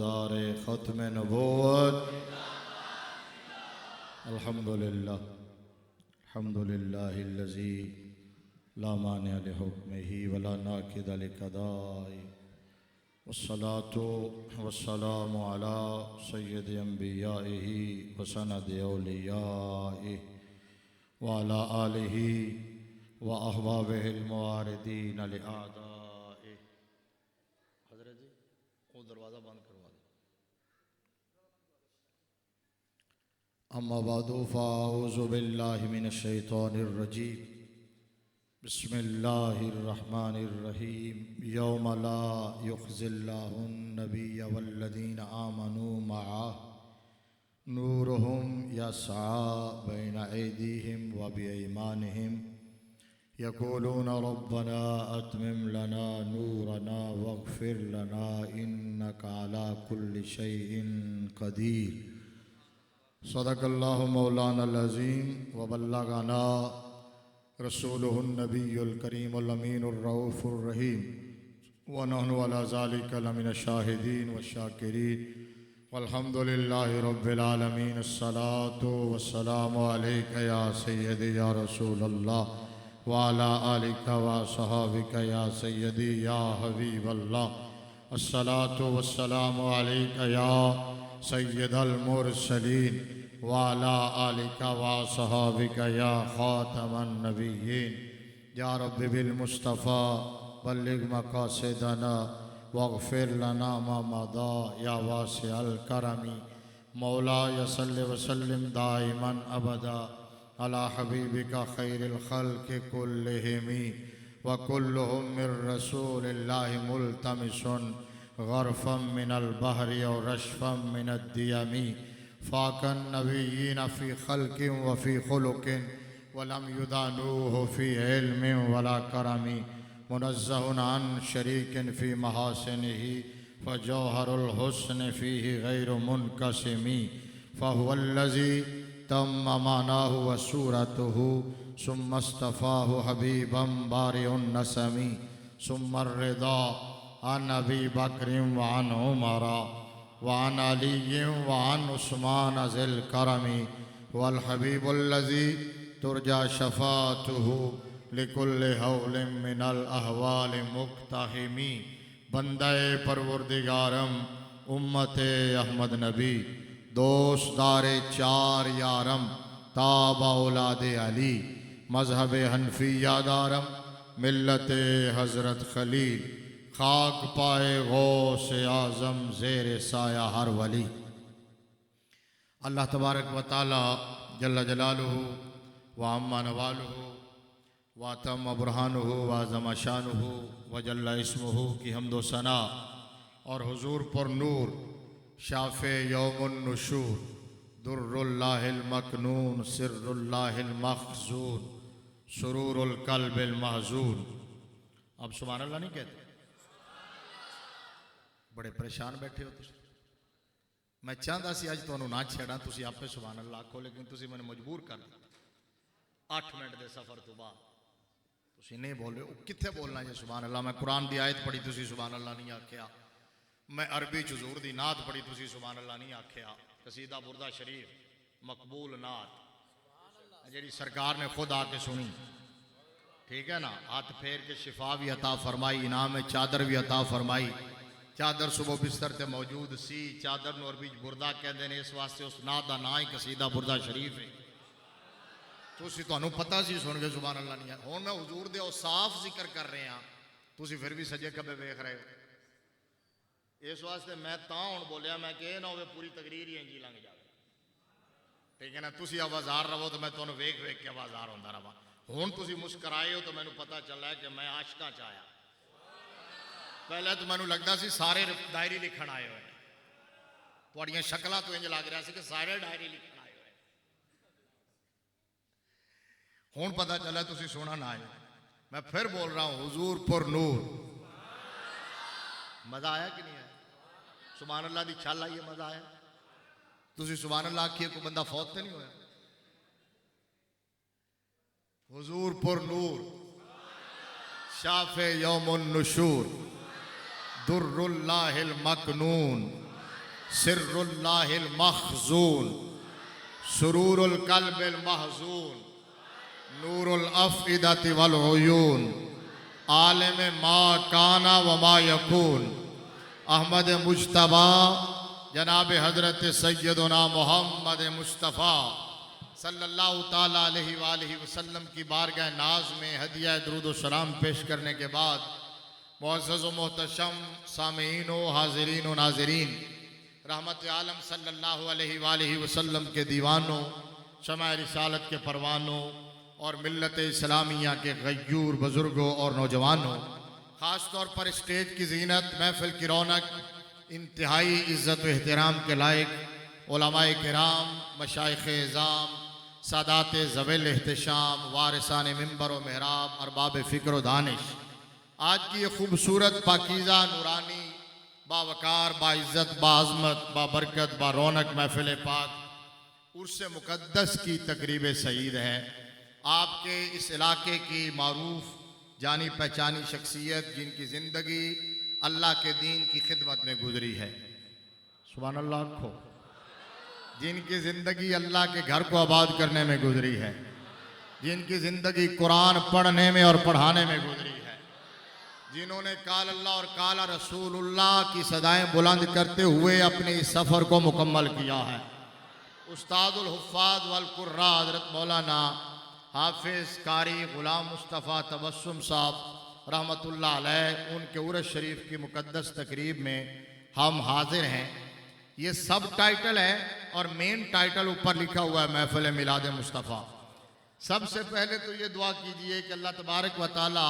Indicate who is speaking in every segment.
Speaker 1: रोज़ादार ख़त्म नबूवत। अल्हम्दुलिल्लाह अल्हम्दुलिल्लाहिल्लज़ी ला मानिअ लिहुक्मिही वला नाक़िद लिक़दाइहि वस्सलातु वस्सलामु अला सय्यिदि अंबियाइहि व सनदि औलियाइहि व अला आलिहि व अहबाबिहिल मुआरिदीन लिआदाइहि। हज़रत जी वो दरवाज़ा बंद करवा दो। अम्मा बादु फ़अऊज़ु बिल्लाहि मिनश शैतानिर रजीम। बिस्मिल्लाहिर्रहमानिर्रहीम। यौम ला युख़्ज़िल्लाहुन नबिय्य वल्लज़ीना आमनू मअह नूरुहुम यस्आ बैन ऐदीहिम व बिअयमानिहिम यक़ूलून रब्बना अत्मिम लना नूरना वग़्फ़िर लना इन्नका अला कुल्लि शैइन क़दीर। सदक़ल्लाहु मौलानल अज़ीम व बल्लगना रसूलुहुन नबियुल करीमुल अमीनुर रऊफ़ुर रहीम व नहनु अला ज़ालिका लमिनश शाहिदीन व शाकिरीन वल्हम्दुलिल्लाहि रब्बिल आलमीन। अस्सलातु वस्सलामु अलैका या सय्यदी या रसूलल्लाह व अला आलिका व अस्हाबिका या सय्यदी या हबीबल्लाह। अस्सलातु वस्सलामु अलैका या सय्यदल मुरसलीन व अला आलिका व अस्हाबिका या खातमन नबिय्यीन। या रब्बि बिल मुस्तफ़ा बल्लिग मक़ासिदना वग़्फ़िर लना मा मदा या वासिअल करमी। मौलाया सल्लि व सल्लिम दाइमन अबदा अला हबीबिका खैरिल खल्क़ि कुल्लिहिम व कुल्लुहुम मिर रसूलिल्लाहि मुल्तमिसन ग़रफ़म मिनल बहरि व रशफ़म मिनद दियमी। फ़ाकन नबिय्यीन फ़ी ख़ल्क़िन व फ़ी ख़ुलुक़िन व लम युदानूहु फ़ी इल्मिन वला करमी। मुनज़्ज़हुन अन शरीकिन फ़ी महासिनिही फ़जौहरुल हुस्न फ़ीही गैरु मुनक़सिमी। फ़हुवल्लज़ी तम्म मानाहु व सूरतुहु सुम्मा इस्तफ़ाहु हबीबम बारिउन नसमी। सुम्मा अर्रिदा अन अबी बकरिन व अन उमरा व अन अलिय्यिन व अन उस्मान ज़िल करमी। वल हबीबुल्लज़ी तुरजा शफ़ाअतुहु लिकुल्लि हौलिन मिनल अहवालि मुक़्तहिमी। बंदे परवरदिगारम उम्मते अहमद नबी दोस्तदारे चार यारम ताबा औलादे अली मज़हब हनफिया दारम मिल्लते हज़रत खलील खाक पाए गौस आज़म ज़ेर साया हर वली। अल्लाह तबारक व तआला जल्ल जलालुहु व अम्मा नवालुहु व तम बुरहानुहु व अज़म शानुहु व जल्ल इस्मुहु की हम्दो सना और हुजूर पर नूर शाफ़े यौमुन नुशूर दुर्रुल्लाहिल मकनून सिर्रुल्लाहिल मख़ज़ून सुरूरुल क़ल्बिल महज़ून। अब सुभान अल्लाह नहीं कहते? बड़े परेशान बैठे हो तुम। मैं चाहता सी अज तुहानू ना छेड़ा, तुसी आपे सुभान अल्लाह आखो, लेकिन तुसी मैंने मजबूर कर दिया। 8 मिनट के सफ़र तो बाद तुसी नहीं बोले। कित्थे बोलना जी सुभान अल्लाह? मैं कुरान की आयत पढ़ी, तुसी सुभान अल्लाह नहीं आख्या। मैं अरबी च हुज़ूर दी नात पढ़ी, तुसी सुभान अल्लाह नहीं आख्या। कसीदा बुरदा शरीफ मकबूल नात जी सरकार ने खुद आके सुनी, ठीक है ना। हाथ फेर के शिफा भी अता फरमाई, इनाम चादर भी अता फरमाई। चादर सुबह बिस्तर ते मौजूद सी। चादर नूं अरबी बुरदा कहते हैं, इस वास्ते उस नात का ना ही कसीदा बुरदा शरीफ है। तुसी तुहानू पता सी सुन के सुभान अल्लाह नहीं। हुण मैं हुजूर दे साफ जिक्र कर रहे हैं, तुसी फिर भी सजे खब्बे वेख रहे हो। इस वास्ते मैं तां हुण बोलिया, मैं कि ना होवे पूरी तकरीर ही इंजी लंघ जाए, ठीक है ना। तुसी आवाज़ार रहो तो मैं तुहानू वेख वेख के आवाज़ार होंदा रहा। हुण तुसी मुस्कराए हो तो मैनू पता चला है कि मैं आशका च आया। पहले तो मैनू लगता सी सारे डायरी लिखण आए हुए, तुहाड़ियां शक्लां तो इंज लग रहा सी कि सारे डायरी लिखण आए हुए। हुण पता चला तुसी सुनन आए। मैं फिर बोल रहा हूं, हुजूर पर नूर। मजा आया कि नहीं आया? सुभान अल्लाह की छल आई है, मजा आया? तुसी सुभान अल्लाह आखिए, कोई बंदा फौत तो नहीं होया? हुजूर पर नूर शाफ़े यौमुन नुशूर दुर्रुल्लाहिल मकनून सिर्रुल्लाहिल मखजून, सुरूरुल कल्बिल महजून, नूरुल अफ़इदति वल उयून, आलिम मा काना व मा यकून, अहमद मुज्तबा जनाब हज़रत सैयदना मोहम्मद मुस्तफ़ा सल्लल्लाहु ताला अलैहि वसल्लम की बारगाह नाज में हदिया दुरूद व सलाम पेश करने के बाद मुअज़्ज़ज़ व मोहतशम सामीईन व हाज़िरीन व नाज़रीन, रहमत आलम सल्लल्लाहु अलैहि वसल्लम के दीवानों, शमा रिसालत के परवानों और मिल्लत इस्लामिया के गयूर बुज़ुर्गों और नौजवानों, ख़ास तौर पर स्टेज की ज़ीनत, महफ़िल की रौनक, इंतहाई इज़्ज़त व एहतराम के लायक उलमाए किराम, मशाइख़ इज़ाम, सादात ज़वील एहतशाम, वारिसान मिंबर व मेहराब, अरबाब फ़िक्र व दानिश, आज की ये खूबसूरत पाकीज़ा नूरानी बावकार बाइज़्ज़त बाज़मत बाबरकत बा रौनक महफ़िल पाक उर्स मुक़द्दस की तक़रीब सईद है। आपके इस इलाके की मारूफ जानी पहचानी शख्सियत जिनकी ज़िंदगी अल्लाह के दीन की खिदमत में गुजरी है, सुभान अल्लाह को, जिनकी ज़िंदगी अल्लाह के घर को आबाद करने में गुजरी है, जिनकी ज़िंदगी कुरान पढ़ने में और पढ़ाने में गुजरी है, जिन्होंने काल अल्लाह और काला रसूलुल्लाह की सदाएं बुलंद करते हुए अपने इस सफ़र को मुकम्मल किया है। उस्तादुल हुफ़्फ़ाज़ वल कुर्रा हज़रत मौलाना हाफिज़ कारी ग़ुलाम मुस्तफ़ा तबस्सुम साहब रहमतुल्लाह अलैह, उनके उर्स शरीफ की मुक़द्दस तकरीब में हम हाजिर हैं। ये सब टाइटल है और मेन टाइटल ऊपर लिखा हुआ है महफ़िल मिलाद मुस्तफ़ा। सबसे पहले तो ये दुआ कीजिए कि अल्लाह तबारक व तआला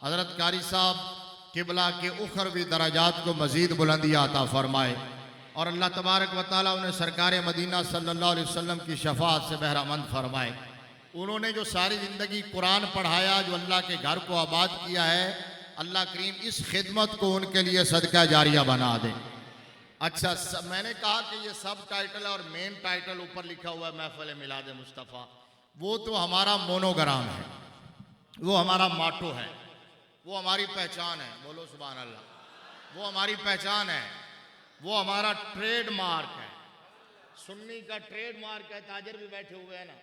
Speaker 1: हज़रत कारी साहब किबला के उखरवी दराजात को मज़ीद बुलंदी अता फ़रमाए और अल्लाह तबारक व तआला उन्हें सरकार मदीना सल्लल्लाहु अलैहि वसल्लम की शफ़ाअत से बहरामंद फ़रमाए। उन्होंने जो सारी ज़िंदगी कुरान पढ़ाया, जो अल्लाह के घर को आबाद किया है, अल्लाह करीम इस खिदमत को उनके लिए सदका जारिया बना दे। अच्छा, मैंने कहा कि ये सब टाइटल और मेन टाइटल ऊपर लिखा हुआ है महफ़िल मिलाद मुस्तफ़ा, वो तो हमारा मोनोग्राम है, वो हमारा माटो है, वो हमारी पहचान है। बोलो सुभान अल्लाह। वो हमारी पहचान है, वो हमारा ट्रेडमार्क है, सुन्नी का ट्रेडमार्क है। ताजर भी बैठे हुए हैं ना,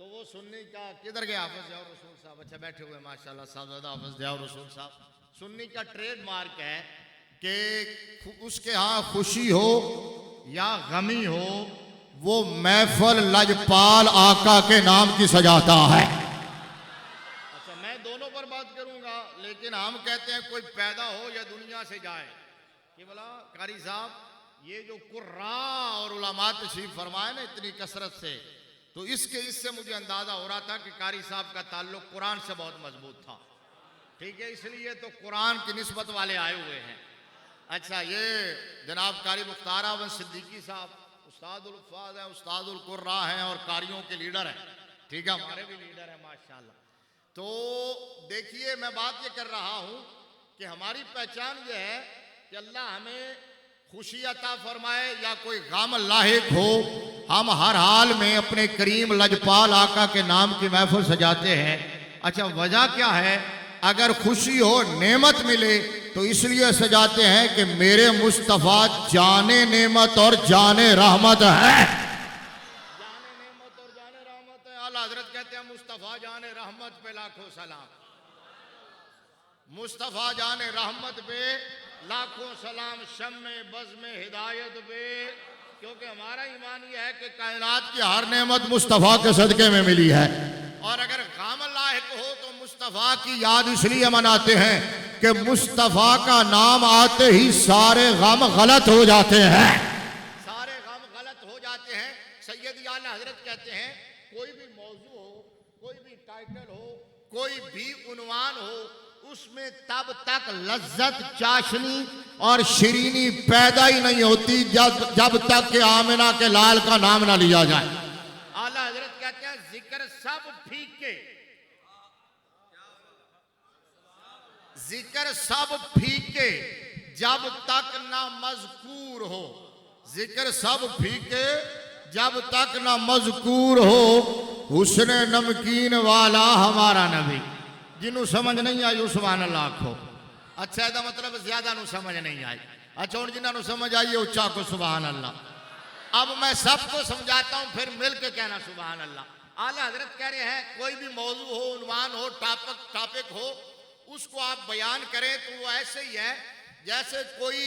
Speaker 1: तो वो सुन्नी का, किधर गए हाफिज़ ज़िया रसूल साहब? अच्छा बैठे हुए माशाल्लाह साहबजादा हाफिज़ ज़िया रसूल साहब। सुन्नी का ट्रेडमार्क है कि उसके यहाँ खुशी हो या गमी हो, वो महफिल लजपाल आका के नाम की सजाता है। अच्छा, मैं दोनों पर बात करूंगा, लेकिन हम कहते हैं कोई पैदा हो या दुनिया से जाए कि बोला कारी साहब, ये जो कुर्रा और उलमा तशरीफ फरमाए ना इतनी कसरत से, तो इससे मुझे अंदाज़ा हो रहा था कि कारी साहब का ताल्लुक कुरान से बहुत मजबूत था। ठीक है, इसलिए तो कुरान की निस्बत वाले आए हुए हैं। अच्छा, ये जनाब कारी मुख्तार अहमद सिद्दीकी साहब उस्तादुल हुफ़्फ़ाज़ हैं, उस्तादुल कुर्रा हैं और कारियों के लीडर हैं। ठीक है, हमारे भी लीडर हैं माशाल्लाह। तो देखिए, मैं बात ये कर रहा हूँ कि हमारी पहचान ये है कि अल्लाह हमें खुशी अता फरमाए या कोई गम लाहिक हो, हम हर हाल में अपने करीम लजपाल आका के नाम की महफिल सजाते हैं। अच्छा, वजह क्या है? अगर खुशी हो, नेमत मिले, तो इसलिए सजाते हैं कि मेरे मुस्तफ़ा जाने नेमत और जाने रहमत है। जाने नेमत और जाने रहमत है। आला हज़रत कहते हैं मुस्तफ़ा जाने रहमत पे लाखों सलाम, मुस्तफ़ा जाने रहमत पे लाखों सलाम, शम्मे बज़ में हिदायत पे, क्योंकि हमारा ईमान यह है कि कायनात की हर नेमत मुस्तफ़ा के सदके में मिली है। और अगर गाम लाहिक हो तो मुस्तफ़ा की याद इसलिए मनाते हैं कि मुस्तफ़ा का नाम आते ही सारे गम गलत हो जाते हैं, सारे गम गलत हो जाते हैं। सैयद आला हज़रत कहते हैं कोई भी मौजू हो, कोई भी टाइटल हो, कोई भी उन्वान हो, उसमें तब तक लज्जत, चाशनी और शिरीनी पैदा ही नहीं होती जब तक कि आमिना के लाल का नाम ना लिया जाए। आला हज़रत कहते हैं जिक्र सब फीके, जिक्र सब फीके जब तक ना मज़कूर हो, जिक्र सब फीके जब तक ना मज़कूर हो, हुस्न नमकीन वाला हमारा नबी। जिन्हों समझ नहीं आई सुभान अल्लाह को। अच्छा, इसका मतलब ज्यादा नु समझ नहीं आई। अच्छा हुण जिन्होंने समझ आई है उच्चा को सुभान अल्लाह। अब मैं सबको समझाता हूं, फिर मिल के कहना सुभान अल्लाह। आला हजरत कह रहे हैं कोई भी मौजू हो, उन्वान हो, टॉपिक हो, उसको आप बयान करें तो वो ऐसे ही है जैसे कोई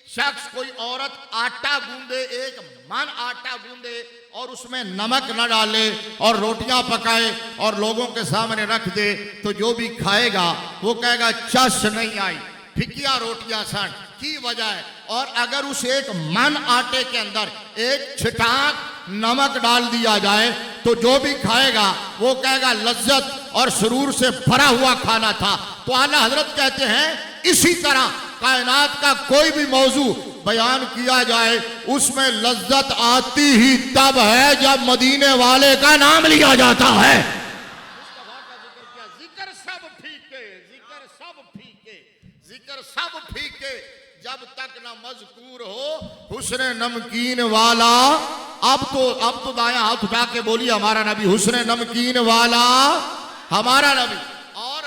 Speaker 1: शख्स, कोई औरत आटा गूंदे, एक मन आटा गूंदे और उसमें नमक न डाले और रोटियां पकाए और लोगों के सामने रख दे, तो जो भी खाएगा वो कहेगा चस नहीं आई, फिकिया रोटियां सन की वजह है। और अगर उस एक मन आटे के अंदर एक छिटाक नमक डाल दिया जाए तो जो भी खाएगा वो कहेगा लज्जत और सुरूर से भरा हुआ खाना था। तो आला हजरत कहते हैं इसी तरह कायनात का कोई भी मौजू बयान किया जाए उसमें लज्जत आती ही तब है जब मदीने वाले का नाम लिया जाता है। जिक्र सब फीके, जिक्र सब फीके, जिक्र सब फीके जब तक न मजकूर हो हुस्न नमकीन वाला। अब तो दाया हाथ उठा के बोली हमारा नबी, हुस्न नमकीन वाला हमारा नबी। और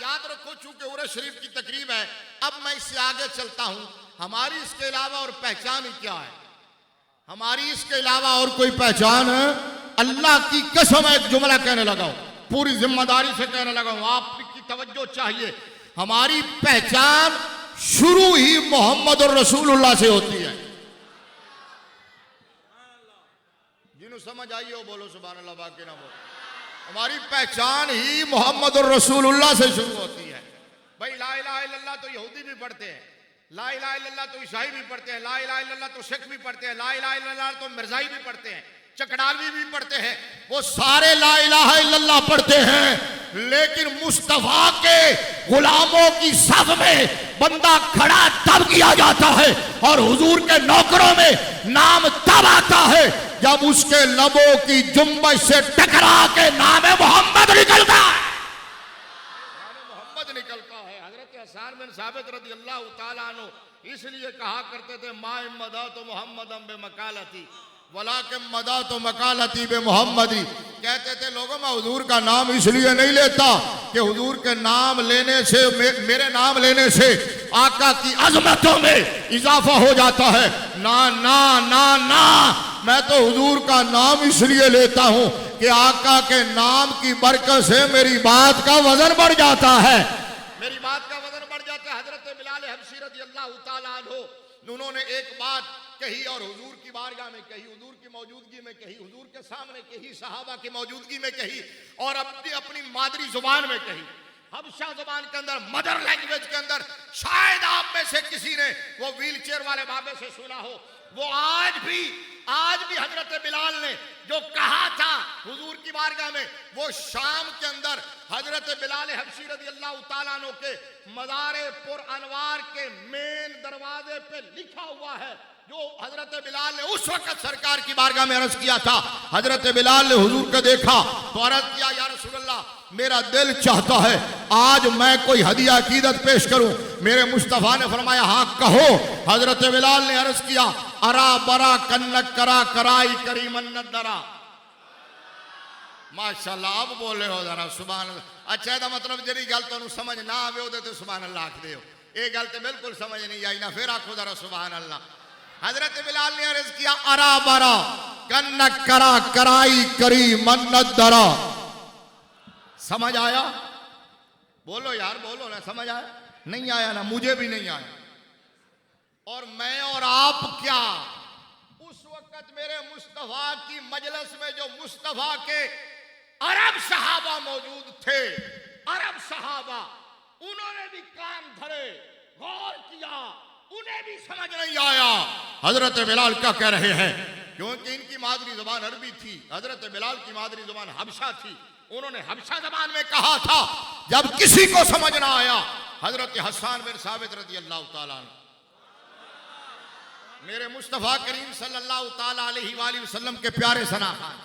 Speaker 1: याद रखो चूंकि उर्स शरीफ की तकरीब है, अब मैं इससे आगे चलता हूं। हमारी इसके अलावा और पहचान ही क्या है? हमारी इसके अलावा और कोई पहचान है? अल्लाह की कसम एक जुमला कहने लगा हूं, पूरी जिम्मेदारी से कहने लगा हूं, आपकी तवज्जो चाहिए। हमारी पहचान शुरू ही मोहम्मद और रसूलुल्लाह से होती है। जिन्हों समझ आई हो बोलो सुभान अल्लाह, बाकी ना बोलो। हमारी पहचान ही मोहम्मद और रसूलुल्लाह से शुरू होती है। भाई ला इलाहा इल्लल्लाह तो यहूदी भी पढ़ते हैं, ला इलाहा इल्लल्लाह तो ईसाई भी पढ़ते हैं, ला इलाहा इल्लल्लाह तो सिख भी पढ़ते हैं, ला इलाहा इल्लल्लाह तो मिर्जाई भी पढ़ते हैं, चकडालवी भी पढ़ते हैं। वो सारे ला इलाहा इल्लल्लाह पढ़ते हैं, लेकिन मुस्तफा के गुलामों की सफ में बंदा खड़ा तब किया जाता है और हुजूर के नौकरों में नाम तब आता है जब उसके लबों की जुम्बश से टकरा के नाम मोहम्मद निकलता है। मोहम्मद निकलता है। हजरत हसन बिन साबित रज़ी अल्लाह तआला अन्हु इसलिए कहा करते थे मा मदा तो मोहम्मदम बे मकालती वला के मदा तो मकालती बे मोहम्मदी। कहते थे लोगों मैं हुजूर का नाम इसलिए नहीं लेता कि हुजूर के नाम लेने से मेरे नाम लेने से आका की अजमतों में इजाफा हो जाता है। ना ना ना ना, मैं तो हुजूर का नाम इसलिए लेता हूं कि आका के नाम की बरकत से मेरी बात का वजन बढ़ जाता है, मेरी बात का वजन बढ़ जाता है। हजरत बिलाल हबशी रज़ियल्लाहु ताला अन्हु उन्होंने एक बात कही और हुजूर की बारगाह में कही, हुजूर की मौजूदगी में कही, हुजूर के सामने कही, सहाबा की मौजूदगी में कही और अपनी मादरी जुबान में कही, हबशा जुबान के अंदर, मदर लैंग्वेज के अंदर। शायद आप में से किसी ने वो व्हील चेयर वाले बाबे से सुना हो। वो आज भी हजरत बिलाल ने जो कहा था हुजूर की बारगाह में, वो शाम के अंदर हजरत बिलाल हबशी रज़ियल्लाहु ताला अन्हु के मज़ारे पुर अनवार के मेन दरवाजे पे लिखा हुआ है, जो हजरत बिलाल ने उस वक्त सरकार की बारगाह में अर्ज किया था। हजरत बिलाल ने हुजूर को देखा तो अर्ज किया या रसूलल्लाह, मेरा दिल चाहता है आज मैं कोई हदिया अकीदत पेश करूं। मेरे मुस्तफा ने फरमाया हाँ कहो। हजरत बिलाल ने अर्ज किया अरा बरा कन्नक करा कराई करी मन्नत दरा। माशाअल्लाह, आप बोले हो जरा सुभान अल्लाह। अच्छा ਇਹਦਾ मतलब ਜਿਹੜੀ ਗੱਲ ਤੁਹਾਨੂੰ समझ ना आवे ਉਹਦੇ ਤੇ सुभान अल्लाह आखदे हो, ਇਹ ਗੱਲ ਤੇ बिल्कुल समझ नहीं आई ना, फिर आखो जरा सुभान अल्लाह। हजरत बिलाल ने अर्ज किया अरा बरा कन्नक करा कराई करी मन्नत दरा। समझ आया? बोलो यार, बोलो ना, समझ आया? नहीं आया ना, मुझे भी नहीं आया। और मैं और आप क्या उस वक्त मेरे मुस्तफा की मजलिस में जो मुस्तफा के अरब सहाबा मौजूद थे, अरब सहाबा, उन्होंने भी कान धरे, गौर किया, उन्हें भी समझ नहीं आया हजरत बिलाल क्या कह रहे हैं, क्योंकि इनकी मादरी जुबान अरबी थी, हजरत बिलाल की मादरी जुबान हबशा थी। उन्होंने हबशा जबान में कहा था। जब किसी को समझ ना आया, हजरत हसन बिन साबित रज़ियल्लाहु ताला अन्हु, मेरे मुस्तफा करीम सल्लल्लाहु ताला अलैहि वसल्लम के प्यारे सना खान,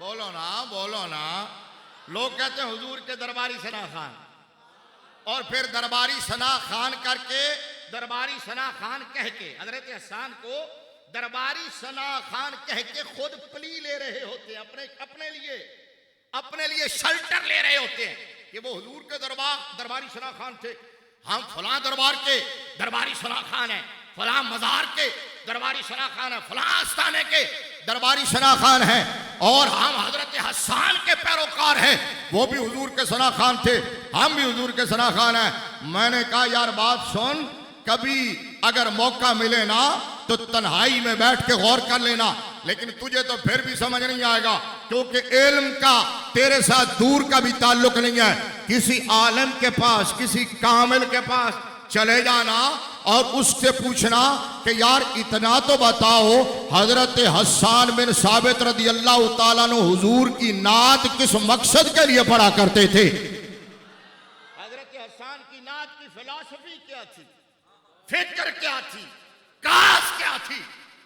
Speaker 1: बोलो ना, बोलो ना। लोग कहते हैं हुजूर के दरबारी सना खान, और फिर दरबारी सना खान करके, दरबारी सना खान कह के हजरत हसन को दरबारी सना खान कह के खुद प्ली ले रहे होते हैं, अपने लिए शेल्टर ले रहे होते हैं कि वो हुजूर के दरबारी सना खान थे, हम फलां दरबार के दरबारी सना खान है, फलां मजार के दरबारी सना खान है, फलां आस्थाने के दरबारी सना खान है, और हम हजरत हसन के पैरोकार हैं, वो भी हुजूर के सना खान थे, हम भी हुजूर के सना खान हैं। मैंने कहा यार बात सुन, कभी अगर मौका मिले ना तो तन्हाई में बैठ के गौर कर लेना, लेकिन तुझे तो फिर भी समझ नहीं आएगा, क्योंकि इल्म का तेरे साथ दूर का भी ताल्लुक नहीं है। किसी आलिम के पास, किसी कामिल के पास चले जाना और उससे पूछना कि यार इतना तो बताओ, हजरत हसन बिन साबित रदी अल्लाह ताला अन्हु हुजूर की नात किस मकसद के लिए पढ़ा करते थे? हजरत हसन की नात की फिलॉसफी क्या थी, फिक्र क्या थी, कास क्या थी,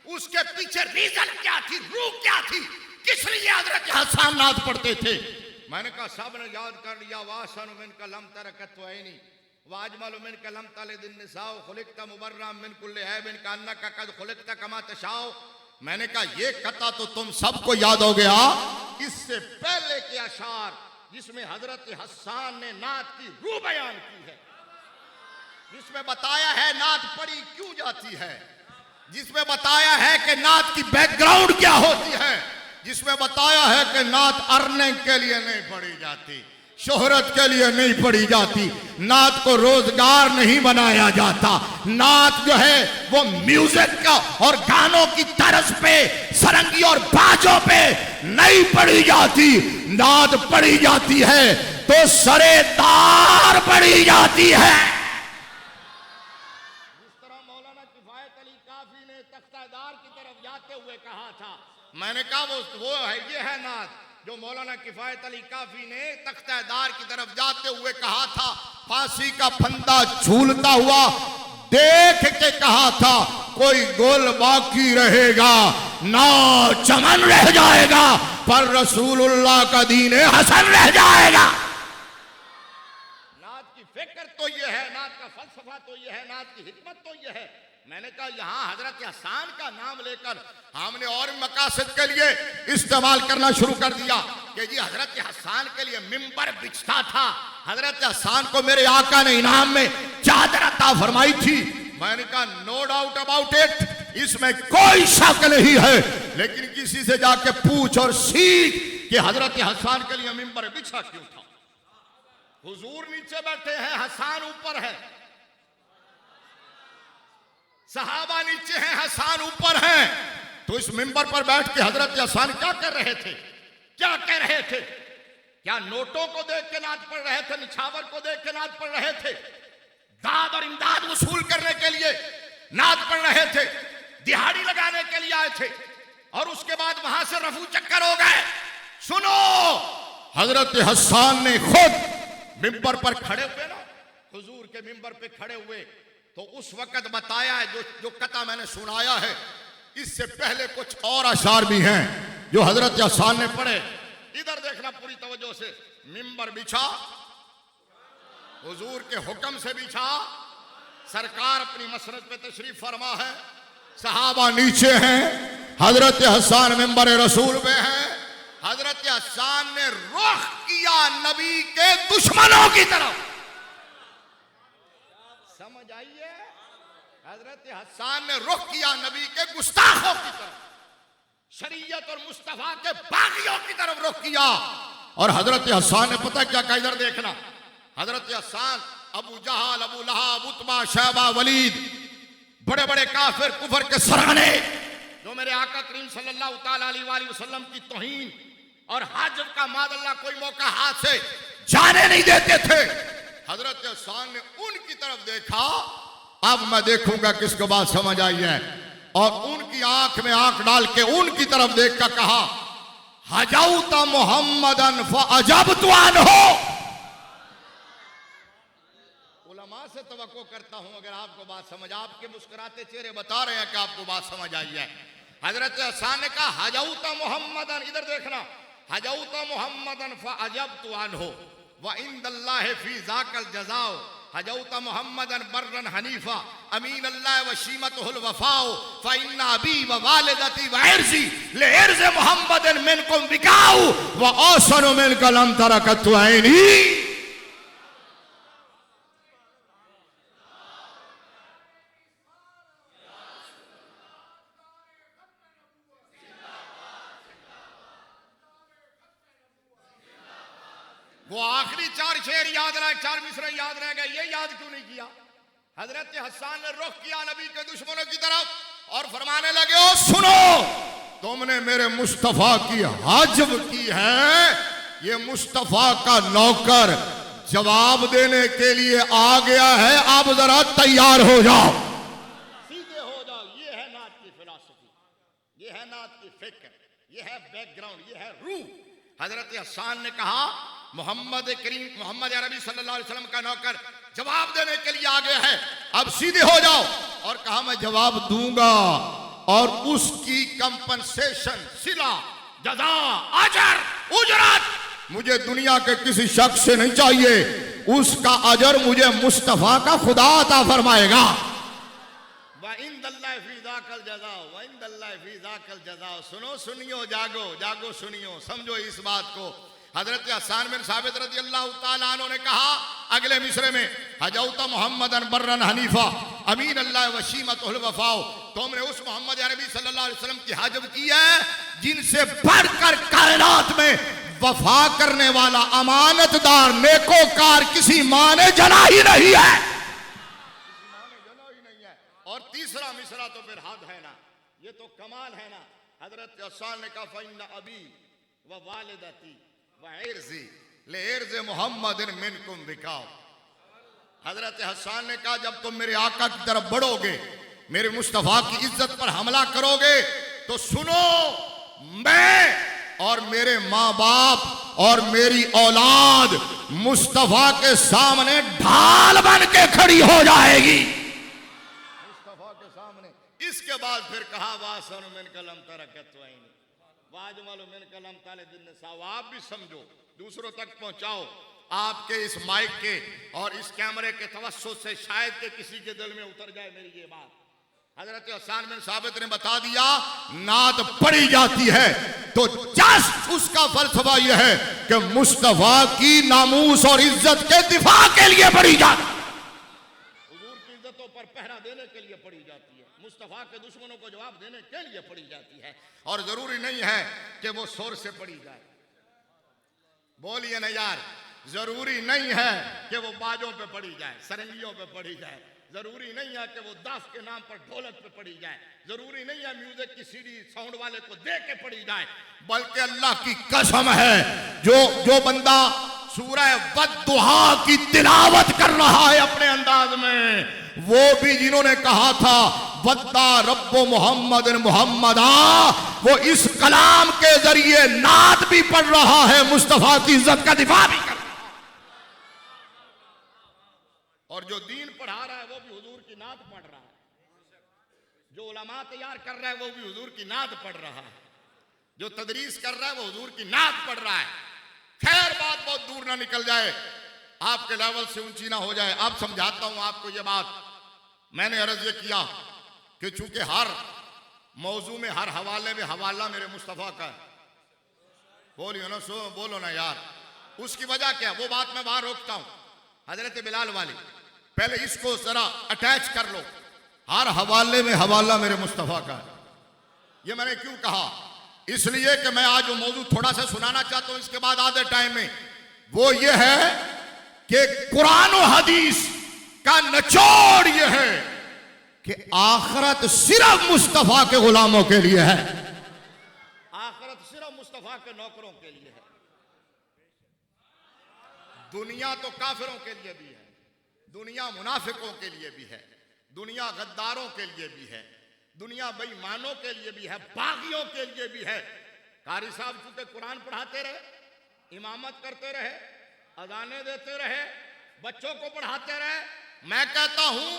Speaker 1: उसके पीछे रीजन क्या थी, रूह क्या थी, किस लिए हजरत हसन नात पढ़ते थे? मैंने कहा सब ने याद कर लिया। वासन मिन कलम तरकत वैनी वाजमल मिन कलम तले दिन निसाओ खुलिकता मुबर्रम मिन कुल्ले है बिन कान्ना का कद खुलिकता कमा तशाओ। मैंने कहा ये कथा तो तुम सबको याद हो गया, इससे पहले के अशार जिसमें हजरत हसन ने नात की रूह बयान की है, जिसमें बताया है नात पढ़ी क्यों जाती है, जिसमें बताया है कि नात की बैकग्राउंड क्या होती है, जिसमें बताया है कि नात अर्निंग के लिए नहीं पढ़ी जाती, शोहरत के लिए नहीं पढ़ी जाती, नात को रोजगार नहीं बनाया जाता, नात जो है वो म्यूजिक का और गानों की तर्ज पे, सरंगी और बाजों पे नहीं पढ़ी जाती। नात पढ़ी जाती है तो सरेदार पढ़ी जाती है। जिस तरह मौलाना किफायत अली काफी ने तख्तादार की तरफ जाते हुए कहा था, मैंने कहा वो है, ये है नात जो मौलाना किफायत अली काफी ने तख्तादार की तरफ जाते हुए कहा था। फांसी का फंदा झूलता हुआ देख के कहा था, कोई गोल बाकी रहेगा ना चमन रह जाएगा, पर रसूलुल्लाह का दीन हसन रह जाएगा। नात की फिक्र तो ये है, नात का फलसफा तो ये है, नात की हिकमत तो ये है। मैंने कहा यहां हजरत हसन का नाम लेकर हमने और मकासद के लिए इस्तेमाल करना शुरू कर दिया कि जी हजरत हसन के लिए मिंबर बिछता था, हजरत हसन को मेरे आका ने इनाम में चादर अता फरमाई थी। मैंने कहा नो डाउट अबाउट इट, इसमें कोई शक नहीं है, लेकिन किसी से जाके पूछ और सीख कि हजरत हसन के लिए मिंबर बिछा क्यों था। हुजूर नीचे बैठे हैं, हसन ऊपर है, सहाबा नीचे हैं, हसन ऊपर हैं, तो इस मिंबर पर बैठ के हजरत हसन क्या कर रहे थे, क्या कह रहे थे? क्या नोटों को देख के नात पढ़ रहे थे, निछावर को देख के नात पढ़ रहे थे, दाद और इमदाद वसूल करने के लिए नात पढ़ रहे थे, दिहाड़ी लगाने के लिए आए थे, और उसके बाद वहां से रफू चक्कर हो गए? सुनो, हजरत हसन ने खुद मिंबर पर खड़े हुए ना, हुजूर के मिंबर पे खड़े हुए, तो उस वक्त बताया है जो कथा मैंने सुनाया है, इससे पहले कुछ और अशार भी हैं जो हजरत हसन ने पढ़े। इधर देखना पूरी तवज्जो से, मिंबर बिछा, हुजूर के हुक्म से बिछा, सरकार अपनी मसरत पे तशरीफ फरमा है, सहाबा नीचे हैं, हजरत हसन मिंबर रसूल पे हैं। हजरत हसन ने रुख किया नबी के दुश्मनों की तरफ। समझ आइए, हजरत हसन ने रुख किया नबी के गुस्ताखों की तरफ, शरीयत और मुस्तफा के बागियों की तरफ रुख किया। और हजरत हसन ने पता क्या कहा, इधर देखना, हजरत हसन अबू जहल, अबू लहब, उतबा, शैबा, वलीद, बड़े बड़े काफिर कुफर के सराने जो मेरे आका करीम सल्लल्लाहु ताला अलैहि वसल्लम की तौहीन और हज का मादल्ला कोई मौका हाथ से जाने नहीं देते थे, हजरत हसन ने उनकी तरफ देखा। अब मैं देखूंगा किसको बात समझ आई है, और उनकी आंख में आंख डाल के उनकी तरफ देख कर कहा, हजौता मुहम्मदन फअजबतु अन्हु। उलमा से तवक्को करता हूं अगर आपको बात समझ, आपके मुस्कुराते चेहरे बता रहे हैं कि आपको बात समझ आई है। हजरत हसन ने कहा हजौता मुहम्मदन, इधर देखना, हजौता मुहम्मदन फअजबतु अन्हु व इंदल्लाहि फी ज़ाकल जज़ाओ। हजौता मुहम्मदन बर्रन हनीफा अमीन अल्लाह व शीमतुहुल वफाओ फ़इन्ना अबी व वालिदती व इर्ज़ी ले इर्ज़ मुहम्मदिन मिनकुम बिकाऊ व औसनु मिनका लम तरकत ऐनी। चार शेर याद रहे, चार मिसरे याद रह गए, ये याद क्यों नहीं किया? हजरत हसन ने रुख किया नबी के दुश्मनों की तरफ और फरमाने लगे, ओ सुनो, तुमने मेरे मुस्तफा की हाजब की है, ये मुस्तफा का नौकर जवाब देने के लिए आ गया है, आप जरा तैयार हो जाओ, सीधे हो जाओ। ये है नात की फिलॉसफी, ये है नात की फिक्र, ये है बैकग्राउंड, ये है रूह। हजरत हसन ने कहा, मोहम्मद अरबी सल्लल्लाहु अलैहि वसल्लम का नौकर जवाब देने के लिए आ गया है, अब सीधे हो जाओ। और कहा, मैं जवाब दूंगा और उसकी कंपनसेशन, सिला, जजा, अजर, उजरत मुझे दुनिया के किसी शख्स से नहीं चाहिए, उसका अजर मुझे मुस्तफा का खुदा अता फरमाएगा। सुनो सुनियो, जागो जागो सुनियो, समझो इस बात को। हजरत हसन बिन साबित रज़ी अल्लाह ताला अन्हु ने कहा अगले मिसरे में, हजौता मोहम्मदन बर्रन हनीफा अमीन अल्लाह वशीमतुल वफाओ, तुमने उस मोहम्मद अरबी सल्लल्लाहु अलैहि वसल्लम की हाजब की है जिनसे बढ़कर कायनात में वफा करने वाला अमानतदार नेकोकार किसी माँ ने जना ही नहीं है, और तीसरा मिसरा तो फिर हद है ना, ये तो कमाल है ना। हजरत हसन ने कहा, फइन्ना अबी व वालिदती व इर्ज़ी ले इर्ज़ मोहम्मदिन मिनकुम बिकाओ। हजरत हसन ने कहा, जब तुम मेरे आका की तरफ बढ़ोगे, मेरे मुस्तफा की इज्जत पर हमला करोगे, तो सुनो, मैं और मेरे माँ बाप और मेरी औलाद मुस्तफा के सामने ढाल बन के खड़ी हो जाएगी, मुस्तफा के सामने। इसके बाद फिर कहा, वासन मिन कलम तरकतवाइन वाजमल मिन कलम ताले दिन साव, आप भी समझो, दूसरों तक पहुंचाओ। आपके इस माइक के और इस कैमरे के तवस्सुत से शायद के किसी के दिल में उतर जाए मेरी ये बात। हजरत हसन बिन साबित ने बता दिया, नात पढ़ी जाती है तो जस्ट उसका फलसफा यह है कि मुस्तफा की नामूस और इज्जत के दिफा के लिए पढ़ी जाती है, हुजूर की इज्जतों पर पहरा देने के लिए पढ़ी जाती है, मुस्तफा के दुश्मनों को जवाब देने के लिए पढ़ी जाती है। और जरूरी नहीं है कि वो सुर से पढ़ी जाए, बोलिए ना यार, जरूरी नहीं है कि वो बाजों पे पढ़ी जाए, सरंगियों पे पढ़ी जाए, जरूरी नहीं है कि वो दाफ के नाम पर ढोलक पे पढ़ी जाए, जरूरी नहीं है म्यूजिक की सीडी साउंड वाले को दे के पढ़ी जाए, बल्कि अल्लाह की कसम है, जो बंदा सूरह वद्दुहा की तिलावत कर रहा है अपने अंदाज में, वो भी जिन्होंने कहा था वद्दा रब्बो मोहम्मद मोहम्मदा, वो इस कलाम के जरिए नात भी पढ़ रहा है, मुस्तफा की इज्जत का दिफा भी कर रहा है, और जो दीन पढ़ा रहा है वो भी हुजूर की नात पढ़ रहा है, जो उलमा तैयार कर रहा है वो भी हुजूर की नात पढ़ रहा है, जो तदरीस कर रहा है वो हुजूर की नात पढ़ रहा है। खैर, बात बहुत दूर ना निकल जाए, आपके लेवल से ऊंची ना हो जाए। अब समझाता हूं आपको ये बात। मैंने अर्ज ये किया कि चूंकि हर मौजू में, हर हवाले में हवाला मेरे मुस्तफा का है, बोलियो ना, बोलो ना यार, उसकी वजह क्या, वो बात मैं वहां रोकता हूं। हजरत बिलाल वाली, पहले इसको जरा अटैच कर लो, हर हवाले में हवाला मेरे मुस्तफा का है। ये मैंने क्यों कहा, इसलिए कि मैं आज वो मौजू थोड़ा सा सुनाना चाहता हूं इसके बाद आधे टाइम में, वो ये है कि कुरान और हदीस का निचोड़ ये है कि आखिरत सिर्फ मुस्तफा के गुलामों के लिए है, आखिरत सिर्फ मुस्तफा के नौकरों के लिए है। दुनिया तो काफिरों के लिए भी है, दुनिया मुनाफिकों के लिए भी है, दुनिया गद्दारों के लिए भी है, दुनिया बेईमानों के लिए भी है, बागियों के लिए भी है। कारी साहब चूंकि कुरान पढ़ाते रहे, इमामत करते रहे, अजाने देते रहे, बच्चों को पढ़ाते रहे, मैं कहता हूं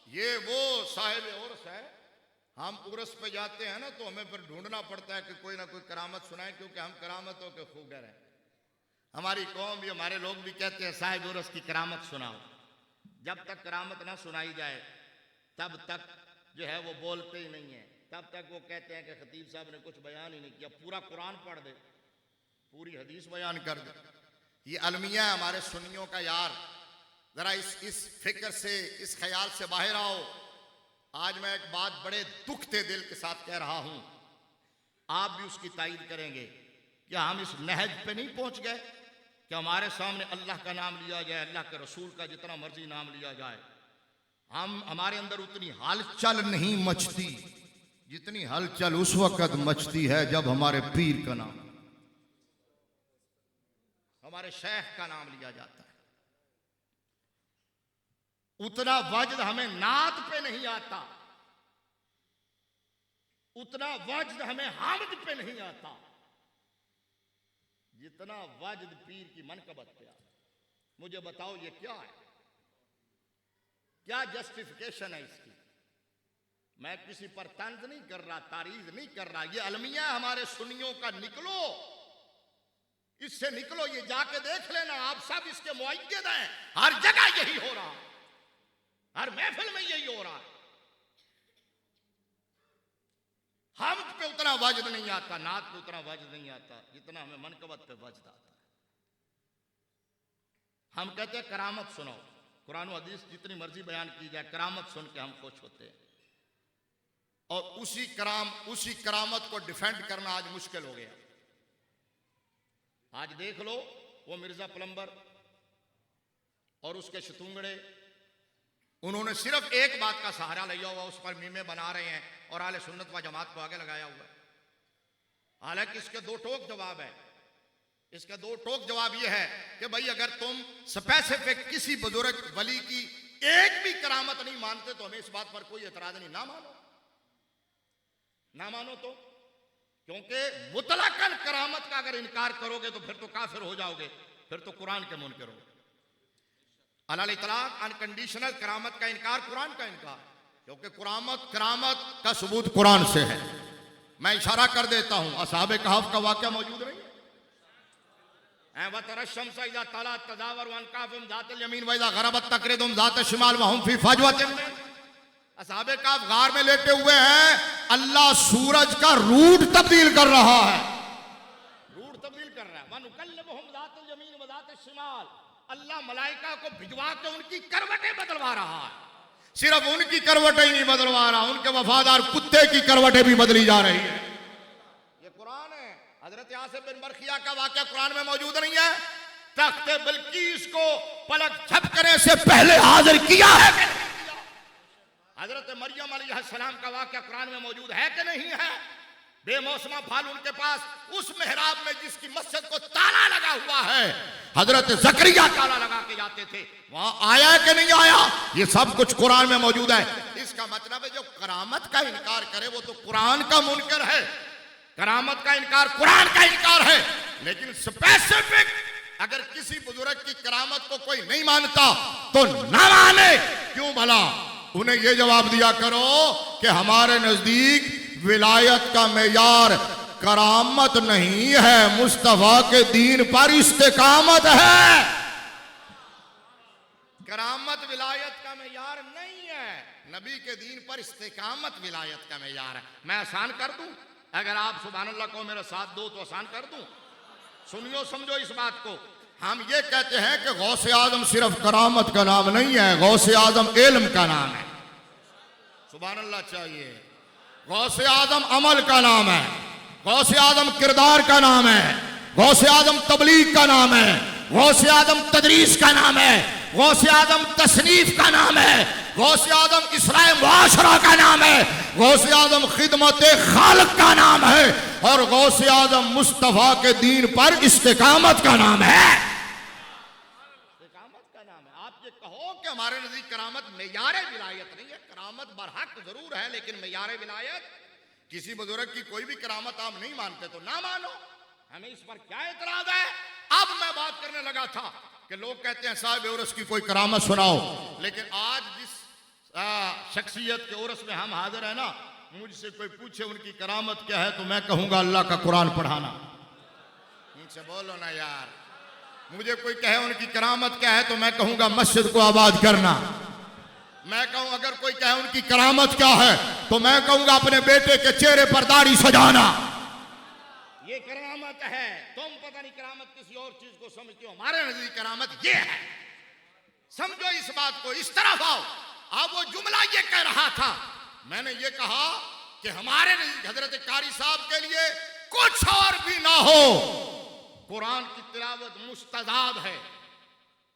Speaker 1: ये वो साहिब उर्स है। हम उर्स पे जाते हैं ना तो हमें फिर ढूंढना पड़ता है कि कोई ना कोई करामत सुनाए, क्योंकि हम करामतों के खूगर हैं। हमारी कौम भी, हमारे लोग भी कहते हैं साहिब उर्स की करामत सुनाओ। जब तक करामत ना सुनाई जाए तब तक जो है वो बोलते ही नहीं है, तब तक वो कहते हैं कि खतीब साहब ने कुछ बयान ही नहीं किया। पूरा कुरान पढ़ दे, पूरी हदीस बयान कर दे, ये अलमिया है हमारे सुन्नियों का। यार जरा इस फिक्र से, इस ख्याल से बाहर आओ। आज मैं एक बात बड़े दुखते दिल के साथ कह रहा हूं, आप भी उसकी तायीद करेंगे। क्या हम इस नहज पे नहीं पहुंच गए कि हमारे सामने अल्लाह का नाम लिया जाए, अल्लाह के रसूल का जितना मर्जी नाम लिया जाए, हमारे अंदर उतनी हलचल नहीं मचती जितनी हलचल उस वक्त मचती है जब हमारे पीर का नाम, हमारे शेख का नाम लिया जाता है। उतना वज्द हमें नात पे नहीं आता, उतना वज्द हमें हामद पे नहीं आता जितना वज्द पीर की मनकबत पे आता। मुझे बताओ ये क्या है, क्या जस्टिफिकेशन है इसकी? मैं किसी पर तंज नहीं कर रहा, तारीज नहीं कर रहा। ये अलमिया हमारे सुन्नियों का, निकलो इससे, निकलो, ये जाके देख लेना। आप सब इसके मुअय्यद हैं, हर जगह यही हो रहा है, हर महफिल में यही हो रहा है। हम पे उतना वज्द नहीं आता, नात पे उतना वज्द नहीं आता जितना हमें मनकबत पे वज्द आता है। हम कहते हैं करामत सुनाओ, कुरान और हदीस जितनी मर्जी बयान की जाए, करामत सुन के हम खुश होते हैं। और उसी करामत को डिफेंड करना आज मुश्किल हो गया। आज देख लो, वो मिर्जा प्लम्बर और उसके शतुंगड़े, उन्होंने सिर्फ एक बात का सहारा लिया हुआ, उस पर मीमे बना रहे हैं और आले सुन्नत व जमात को आगे लगाया हुआ है। हालांकि इसके दो टोक जवाब है। इसका दो टोक जवाब यह है कि भाई अगर तुम स्पेसिफिक किसी बुजुर्ग वली की एक भी करामत नहीं मानते तो हमें इस बात पर कोई एतराज नहीं, ना मानो, ना मानो तो, क्योंकि मुतलकन करामत का अगर इनकार करोगे तो फिर तो काफिर हो जाओगे, फिर तो कुरान के मुनकर हो। अलल इतलाक अनकंडीशनल करामत का इनकार कुरान का इनकार, क्योंकि करामत का सबूत कुरान से है। मैं इशारा कर देता हूं, असहाबे कहफ का वाकया मौजूद नहीं है। असहाबे कहफ गार में लेटे हुए हैं, अल्लाह सूरज का रूट तब्दील कर रहा है, रूट तब्दील कर रहा है। अल्लाह मलाइका को भिजवा के उनकी करवटें बदलवा रहा है। सिर्फ उनकी करवटें ही नहीं बदलवा रहा, उनके वफादार कुत्ते की करवटें भी बदली जा रही है। ये कुरान है। हजरत आसिफ बिन बरखिया का वाकया कुरान में मौजूद नहीं है? तख्ते बिल्कीस को पलक झपकने से पहले हाजिर किया है कि नहीं किया? हजरत मरियम अलैहिस्सलाम का वाकया कुरान में मौजूद है कि नहीं है? बेमौसमा फल उनके पास उस मेहराब में जिसकी मस्जिद को ताला लगा हुआ है, हजरत जकरिया ताला लगा के जाते थे, वहां आया कि नहीं आया? ये सब कुछ कुरान में मौजूद है। इसका मतलब है जो करामत का इनकार करे वो तो कुरान का मुनकर है। करामत का इनकार कुरान का इनकार है। लेकिन स्पेसिफिक अगर किसी बुजुर्ग की करामत को कोई नहीं मानता तो ना माने, क्यों भला? उन्हें यह जवाब दिया करो कि हमारे नजदीक विलायत का मेयार करामत नहीं है, मुस्तफा के दीन पर इस्तेकामत है। करामत विलायत का मेयार नहीं है, नबी के दीन पर इस्तेकामत विलायत का मेयार है। मैं आसान कर दूं, अगर आप सुभान अल्लाह को मेरा साथ दो तो आसान कर दूं। सुनियो, समझो इस बात को। हम ये कहते हैं कि गौसे आजम सिर्फ करामत का नाम नहीं है, गौसे आजम इल्म का नाम है। सुभान अल्लाह चाहिए। गौसे आजम अमल का नाम है, गौसे आजम किरदार का नाम है, गौसे आजम तबलीग का नाम है, गौसे आजम तदरीस का नाम है, गौसे आजम तसनीफ का नाम है, गौसे आजम इसराए मुआशरा का नाम है, गौसे आजम खिदमत खालिक का नाम है, और गौसे आजम मुस्तफा के दीन पर इस्तेकामत का नाम है। इस्तेकामत का नाम है। आप ये कहो कि हमारे नजदीक करामत मेयारे विलायत नहीं है, करामत बरहक जरूर है, लेकिन मेयारे विलायत, किसी बुजुर्ग की कोई भी करामत आप नहीं मानते तो ना मानो, हमें इस पर क्या एतराज है? अब मैं बात करने लगा था कि लोग कहते हैं साहिब उर्स की कोई करामत सुनाओ, लेकिन आज जिस शख्सियत के उर्स में हम हाजिर है ना, मुझसे कोई पूछे उनकी करामत क्या है तो मैं कहूंगा अल्लाह का कुरान पढ़ाना। मुझसे बोलो ना यार। मुझे कोई कहे उनकी करामत क्या है तो मैं कहूंगा मस्जिद को आबाद करना। मैं कहूं अगर कोई कहे उनकी करामत क्या है तो मैं कहूंगा अपने बेटे के चेहरे पर दाढ़ी सजाना। ये करामत है। तुम पता नहीं करामत किसी और चीज को समझते हो, हमारे नजदीक करामत ये है। समझो इस बात को, इस तरफ आओ। अब वो जुमला ये कह रहा था, मैंने ये कहा कि हमारे नजदीक हजरत कारी साहब के लिए कुछ और भी ना हो कुरान की तिलावत मुस्तदाद है,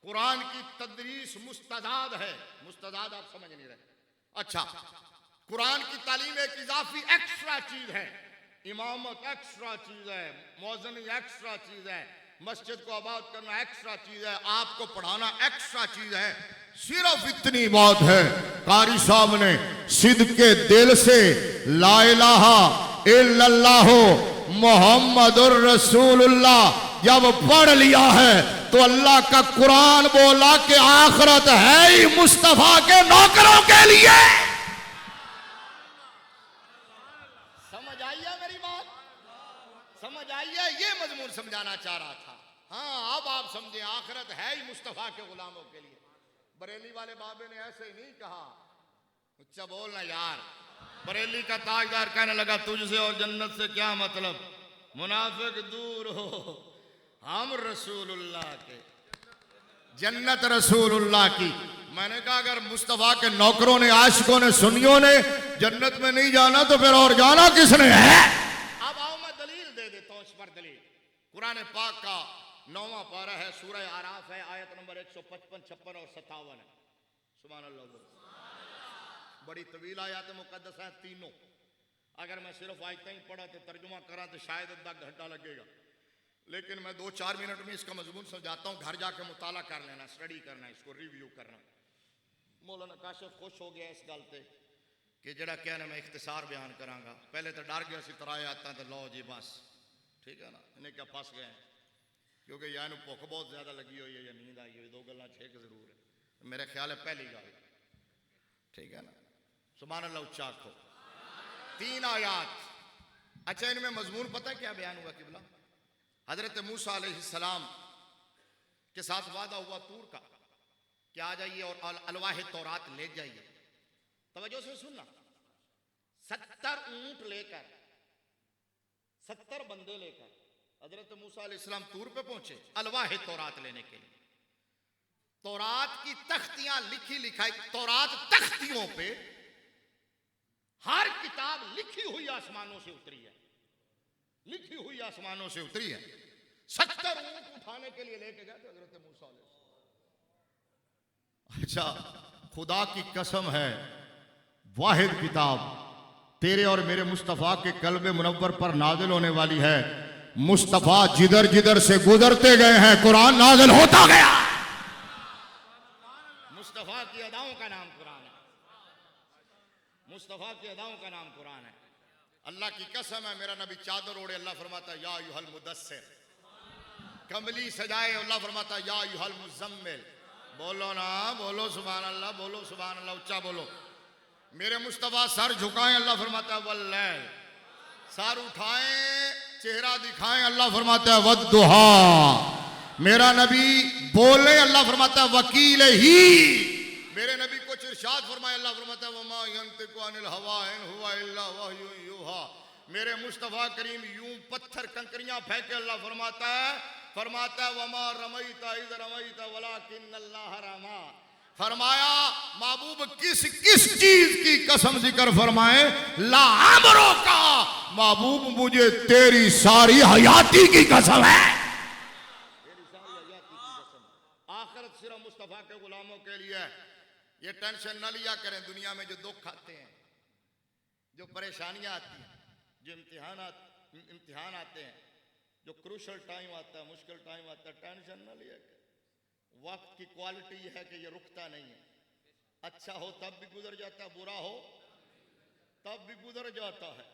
Speaker 1: कुरान की तदरीस मुस्तदाद है। मुस्तदाद आप समझ नहीं रहे। अच्छा, कुरान की तालीम एक इजाफी एक्स्ट्रा चीज है, इमामत एक्स्ट्रा चीज है, मौज़नी एक्स्ट्रा चीज है, मस्जिद को आबाद करना एक्स्ट्रा चीज है, आपको पढ़ाना एक्स्ट्रा चीज है। सिर्फ इतनी बात है, कारी साहब ने सिद्के दिल से ला इलाहा इल्लल्लाह मुहम्मदुर रसूलुल्लाह जब पढ़ लिया है तो अल्लाह का कुरान बोला कि आखिरत है ही मुस्तफा के नौकरों के लिए। समझ आई है मेरी बात? समझ आई है? ये मजमून समझाना चाह रहा था। हाँ, अब आप समझे, आखिरत है ही मुस्तफा के गुलामों के लिए। बरेली वाले बाबे ने ऐसे ही नहीं कहा, अच्छा बोलना यार। बरेली का ताजदार कहने लगा तुझसे और जन्नत से क्या मतलब, मुनाफिक दूर हो, हम रसूलुल्लाह के, जन्नत रसूलुल्लाह की। मैंने कहा अगर मुस्तफा के नौकरों ने, आशिकों ने, सुन्नियों ने जन्नत में नहीं जाना तो फिर और जाना किसने है? अब आओ मैं दलील दे देता हूं इस पर। दलील कुरान पाक का 9वां पारा है, सूरह आराफ है, आयत नंबर 155, 56 और 57 है। सुभान अल्लाह। बड़ी तवील आयत मुकद्दस है तीनों। अगर मैं सिर्फ आयतें ही पढ़ा तो तर्जुमा करा तो शायद आधा घंटा लगेगा, लेकिन मैं 2-4 मिनट में इसका मजमून समझाता हूँ। घर जाके मुताला कर लेना, स्टडी करना, इसको रिव्यू करना। मौलाना काशिफ खुश हो गया इस गल से कि जड़ा कहना मैं इख्तिसार बयान करांगा। पहले तो डर गया सी तराए आता तो लो जी बस ठीक है ना, इन्हें क्या फस गए क्योंकि या भुख बहुत ज्यादा लगी हुई है या नींद आई हुई, दो गल्ला छेक जरूर है। मेरा ख्याल है पहली गल, ठीक है ना। सुभान अल्लाह उच्चा आखो। 3 आयात। अच्छा, इनमें मजमून पता है क्या बयान हुआ किबला? हजरत मूसा अलैहिस्सलाम के साथ वादा हुआ तूर का कि आ जाइए और अलवाह तौरात ले जाइए। तवज्जो से सुनना, 70 ऊंट लेकर, 70 बंदे लेकर हजरत मूसा अलैहिस्सलाम तूर पे पहुंचे अलवाह तौरात लेने के लिए। तौरात की तख्तियां लिखी लिखाई, तौरात तख्तियों पे, हर किताब लिखी हुई आसमानों से उतरी है, लिखी हुई आसमानों से उतरी है। 70 ऊंट उठाने के लिए लेके गए थे हजरत मूसा अलैहिस्सलाम। अच्छा, खुदा की कसम है, वाहिद किताब तेरे और मेरे मुस्तफा के कल्बे मुनव्वर पर नाजिल होने वाली है। मुस्तफा जिधर जिधर से गुजरते गए हैं कुरान नाजिल होता गया। मुस्तफा की अदाओं का नाम कुरान है, मुस्तफा की अदाओं का नाम कुरान है। अल्लाह की कसम है, मेरा नबी चादर ओढ़े, अल्लाह फरमाता या अय्युहल मुदस्सिर, कमली सजाए, अल्लाह फरमाता या अय्युहल मुज़म्मिल। बोलो ना, बोलो सुभान अल्लाह, बोलो सुभान अल्लाह, उच्चा बोलो। मेरे मुस्तफा सर झुकाएं, अल्लाह फरमाता है वल्लैल, सर उठाएं, चेहरा दिखाएं, अल्लाह फरमाता है वद्दुहा। मेरा नबी बोले, अल्लाह फरमाता है वकील ही। मेरे नबी को इरशाद फरमाए, अल्लाह फरमाता है वमा यंतिकु अनिल हवा इन हुवा इल्ला वह्युन यूहा। मेरे मुस्तफा करीम यूं पत्थर कंकरियां फेंके, अल्लाह फरमाता है वमा रमैता इज़ रमैता वलाकिन्नल्लाह रमा। फरमाया महबूब किस किस चीज की कसम जिक्र फरमाए, ला अमरो का महबूब मुझे तेरी सारी हयाती की कसम है, तेरी सारी हयाती की कसम। आखिरत सिर्फ मुस्तफा के गुलामों के लिए। ये टेंशन न लिया करें, दुनिया में जो दुख आते हैं, जो परेशानियां आती हैं, जो इम्तिहान आते हैं, जो क्रूशल टाइम आता है, मुश्किल टाइम आता है, टेंशन न लिया करें। वक्त की क्वालिटी यह है कि ये रुकता नहीं है। अच्छा हो तब भी गुजर जाता है, बुरा हो तब भी गुजर जाता है।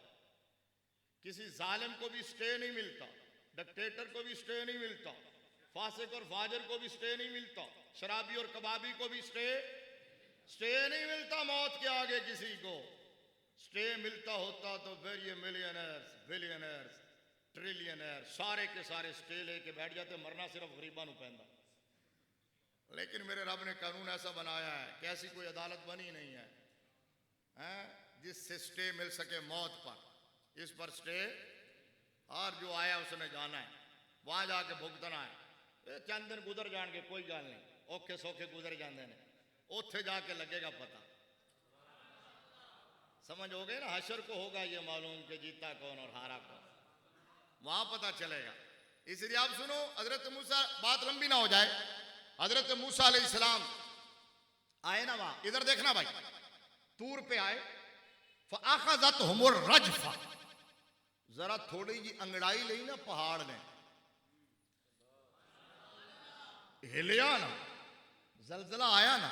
Speaker 1: किसी जालिम को भी स्टे नहीं मिलता, डिक्टेटर को भी स्टे नहीं मिलता, फासिक और फाजिर को भी स्टे नहीं मिलता, शराबी और कबाबी को भी स्टे नहीं मिलता। मौत के आगे किसी को स्टे मिलता होता तो फिर ये मिलियनर्स, बिलियनर्स, ट्रिलियनर सारे के सारे स्टे लेके बैठ जाते, मरना सिर्फ गरीबा नूं पैंदा। लेकिन मेरे रब ने कानून ऐसा बनाया है कि ऐसी कोई अदालत बनी नहीं है, जिससे स्टे मिल सके मौत पर। इस पर स्टे, और जो आया उसने जाना है, वहां जाके भुगतना है। चंद दिन गुजर जाएंगे, कोई गल नहीं, औखे सौखे गुजर जाते हैं, उत्थे जाके लगेगा पता। समझ हो गए ना, हशर को होगा ये मालूम कि जीता कौन और हारा कौन, वहां पता चलेगा। इसलिए आप सुनो, हजरत मूसा, बात लंबी ना हो जाए, हजरत मूसा अलैहिस्सलाम आए ना वहां, इधर देखना भाई, तूर पे आए, फ़अख़ज़तहुमुर रजफ़ा, जरा थोड़ी जी अंगड़ाई ली ना पहाड़ ने, हिलिया ना, जलजला आया ना,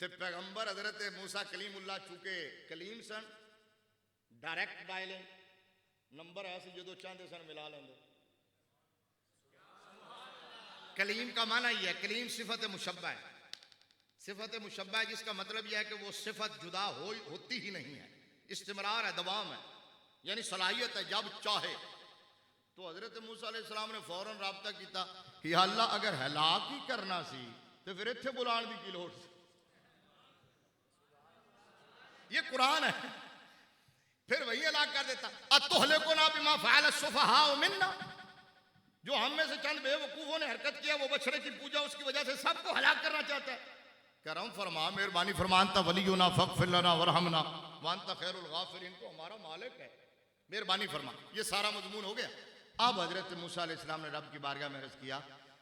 Speaker 1: ते पैगंबर हजरत मूसा कलीमुल्लाह चूके कलीम सन, डायरेक्ट डायलिंग नंबर ऐसे जो चाहते सन मिला लेंगे। कलीम का माना ही है, कलीम सिफत मुशब्बा है, सिफत मुशब्बा है जिसका मतलब यह है कि वो सिफत जुदा होती ही नहीं है, इस्तिमरार है, दवाम है, यानी सलाहियत है, जब चाहे। तो हजरत मूसा अलैहिस्सलाम ने फौरन राब्ता किया कि अल्लाह अगर हलाक ही करना सी तो फिर इत्थे बुलाने दी की लोड़ सी। ये कुरान है, फिर वही हलाक कर देता। अतुहलिकु ना बिमा फ़अल सुफ़हाउ मिन्ना, जो हम में से चंद बेवकूफों ने हरकत किया, वो बछड़े की पूजा, उसकी वजह से सबको हलाक करना चाहता है। करम फरमा, मेहरबानी फरमा, अंता वलियुना फ़ग़फ़िर लना वरहमना व अंता खैरुल गाफ़िरीन, तो हमारा मालिक है, मेहरबानी फरमा। ये सारा मजमून हो गया। अब हजरत मूसा अलैहिस्सलाम ने रब की बारगाह में अर्ज़ किया,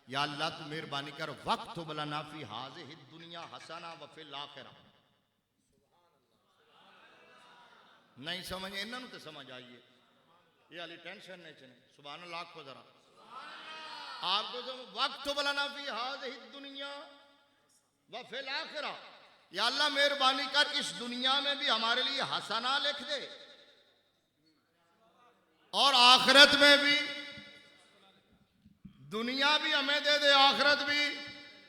Speaker 1: या अल्लाह तू मेहरबानी कर, वक्त लना फ़ी हाज़िहि दुनिया हसना व फ़िल आखिरा। नहीं समझ, इन्होंने तो समझ आइए, ये वाली टेंशन नहीं चले। सुभान अल्लाह को जरा आपको तो वक्त लना फ़ी हाज़िहि दुनिया व फ़िल आखिरा, या अल्लाह मेहरबानी कर इस दुनिया में भी हमारे लिए हसना लिख दे और आखिरत में भी, दुनिया भी हमें दे दे, आखिरत भी।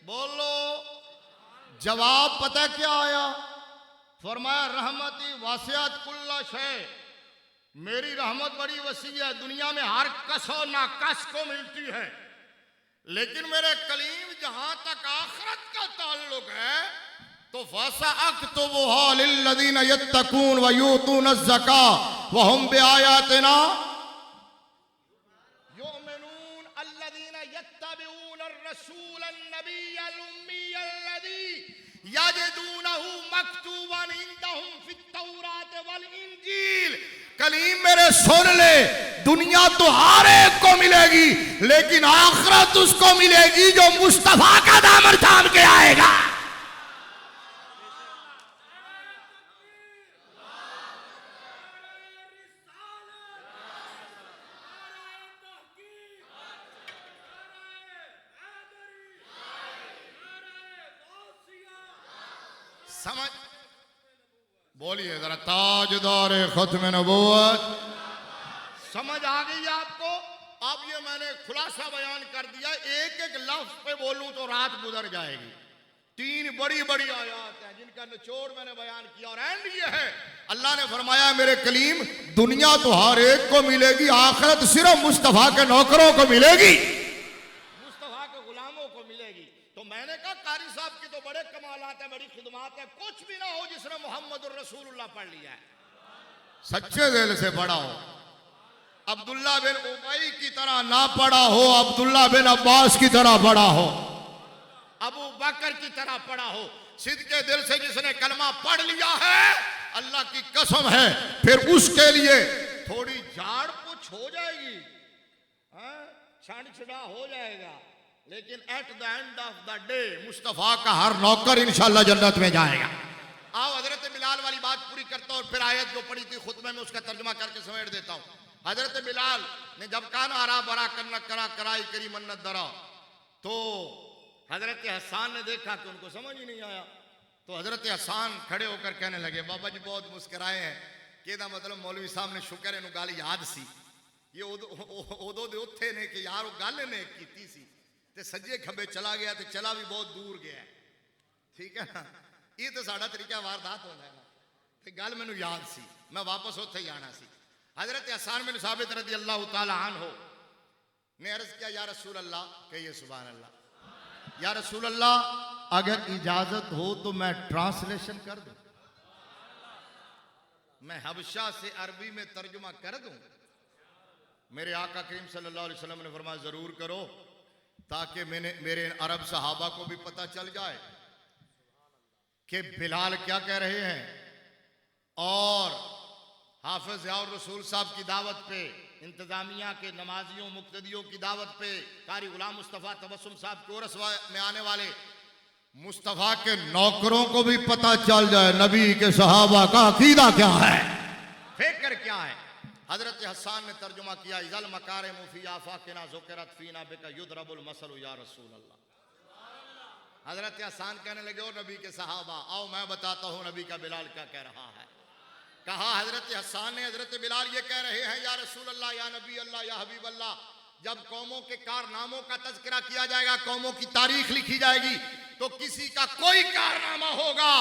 Speaker 1: बोलो जवाब पता क्या आया? फरमाया रहमती वासियत कुल्ला शै, मेरी रहमत बड़ी वसी है, दुनिया में हर कस और नाकस को मिलती है, लेकिन मेरे कलीम जहां तक आखिरत का ताल्लुक है तो फसा अक्तुबुहा लिल्लज़ीना यत्तकून व यूतून ज़का व हुम बिआयातिना युमिनून अल्लज़ीना यत्तबिऊन अर्रसूल अन्नबिय्यल उम्मिय्यल्लज़ी यजिदूनहु मक्तूबन इंदहुम फित तौरात वल इंजील। कलीम मेरे सुन ले, दुनिया तो हर एक को मिलेगी, लेकिन आखिरत उसको मिलेगी जो मुस्तफा का दामन थाम के आएगा। समझ बोलिए जरा, ताजदार खत्म नबूवत समझ आ गई आपको? अब ये मैंने खुलासा बयान कर दिया, एक एक लफ्ज पे बोलूं तो रात गुजर जाएगी। 3 बड़ी बड़ी आयत हैं जिनका निचोड़ मैंने बयान किया, और एंड ये है, अल्लाह ने फरमाया मेरे कलीम दुनिया तो हर एक को मिलेगी, आखिरत सिर्फ मुस्तफा के नौकरों को मिलेगी, मुस्तफा के गुलामों को मिलेगी। तो मैंने कहा कारी साहब की तो बड़े कमालात है, बड़ी खुदमात है, कुछ भी ना हो जिसने मोहम्मद रसूलुल्लाह पढ़ लिया है, सच्चे दिल से पढ़ा हो, अब्दुल्ला बिन उबई की तरह ना पढ़ा हो, अब्दुल्ला बिन अब्बास की तरह पढ़ा हो, अबू बकर की तरह पढ़ा हो, सिद्के दिल से जिसने कलमा पढ़ लिया है, अल्लाह की कसम है फिर उसके लिए थोड़ी झाड़ पुछ हो जाएगी, छाड़ छड़ा हो जाएगा, लेकिन at the end of the day Mustafa का हर नौकर इंशाअल्लाह जन्नत में जाएगा। आओ हजरत बिलाल वाली बात पूरी करता हूं, और फिर आयत जो पढ़ी थी खुतबे में उसका तर्जुमा करके समेट देता हूं। हजरत बिलाल ने जब कान आरा बरा करना करा कराई करी मन्नत दरा, तो हजरत हसान ने देखा कि उनको समझ ही नहीं आया, तो हजरत हसान खड़े होकर कहने लगे, बाबा जी बहुत मुस्कुराए हैं, कहना मतलब मौलवी साहब ने शुक्र है गल याद सी, ये उदो दे उत्थे ने कि यार वो गल ने कीती सी ते सज्जे खब्बे चला गया, तो चला भी बहुत दूर गया, ठीक है ना, ये तो साड़ा तरीका वारदात होना है ना, तो गल मैनू याद सी, मैं वापस उत्थे ही आना सी। हजरत हसान बिन साबित रज़ी अल्लाह तआला अन्हु ने अर्ज किया, या रसूल अल्लाह, कहिए सुभान अल्लाह, या रसूल अल्लाह अगर इजाजत हो तो मैं ट्रांसलेशन कर दूं, मैं हबशा से अरबी में तर्जुमा कर दूं। मेरे आका करीम सल्लल्लाहु अलैहि वसल्लम ने फरमाया जरूर करो, ताकि मेरे अरब सहाबा को भी पता चल जाए कि बिलाल क्या कह रहे हैं, और हाफिज ज़ियाउर रसूल साहब की दावत पे, इंतजामिया के नमाजियों मुक्तदियों की दावत पे, कारी गुलाम मुस्तफ़ा तबस्सुम साहब कोरस में आने वाले मुस्तफ़ा के नौकरों को भी पता चल जाए नबी के सहाबा का अकीदा क्या है, फिक्र क्या है। हजरत हसन ने तर्जुमा किया, इज़ल मकारे मुफी आफाकिना ज़ुकिरत फीना बिका युदरबुल मसल या रसूल अल्लाह। हजरत हसन कहने लगे, ओ नबी के सहाबा आओ मैं बताता हूँ नबी का बिलाल क्या कह रहा है। कहा हजरत हसन ने, हजरत बिलाल ये कह रहे हैं या रसूल अल्लाह, या नबी अल्लाह, या हबीब अल्लाह, जब कौमों के कारनामों का तज़किरा किया जाएगा, कौमों की तारीख लिखी जाएगी, तो किसी का कोई कारनामा होगा,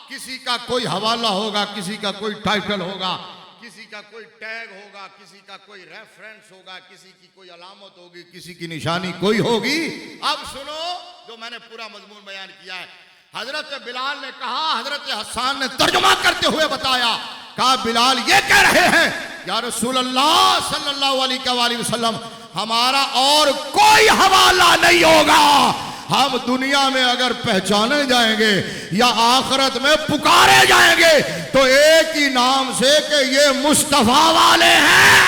Speaker 1: किसी का कोई हवाला होगा, किसी का कोई टाइटल होगा, किसी का कोई टैग होगा, किसी का कोई रेफरेंस होगा, किसी की कोई अलामत होगी, किसी की निशानी कोई होगी। अब सुनो जो मैंने पूरा मजमून बयान किया है। हजरत बिलाल ने कहा, हजरत हसन ने तर्जुमा करते हुए बताया, कहा बिलाल ये कह रहे हैं या रसूल अल्लाह सल्लल्लाहु अलैहि वसल्लम, हमारा और कोई हवाला नहीं होगा। हम दुनिया में अगर पहचाने जाएंगे या आखिरत में पुकारे जाएंगे तो एक ही नाम से कि ये मुस्तफा वाले हैं,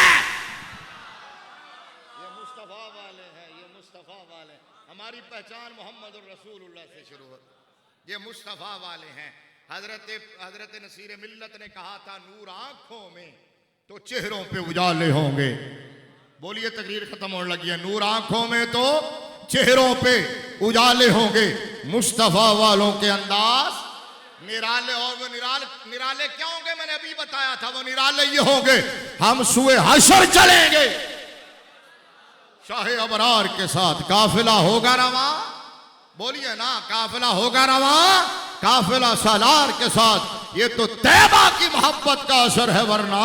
Speaker 1: ये मुस्तफा वाले हैं, ये मुस्तफा वाले। हमारी पहचान मोहम्मद रसूलुल्लाह से शुरू होती, ये मुस्तफा वाले हैं। हजरत नसीर मिल्लत ने कहा था, नूर आंखों में तो चेहरों पे उजाले होंगे। बोलिए तकरीर खत्म होने लगी है। नूर आंखों में तो चेहरों पे उजाले होंगे, मुस्तफा वालों के अंदाज निराले। और वो निराले क्या होंगे, मैंने अभी बताया था, वो निराले ये होंगे, हम सुए हशर चलेंगे शाहे अबरार के साथ, काफिला होगा रवा, बोलिए ना, काफिला होगा रवा, काफिला सालार के साथ। ये तो तैबा की मोहब्बत का असर है, वरना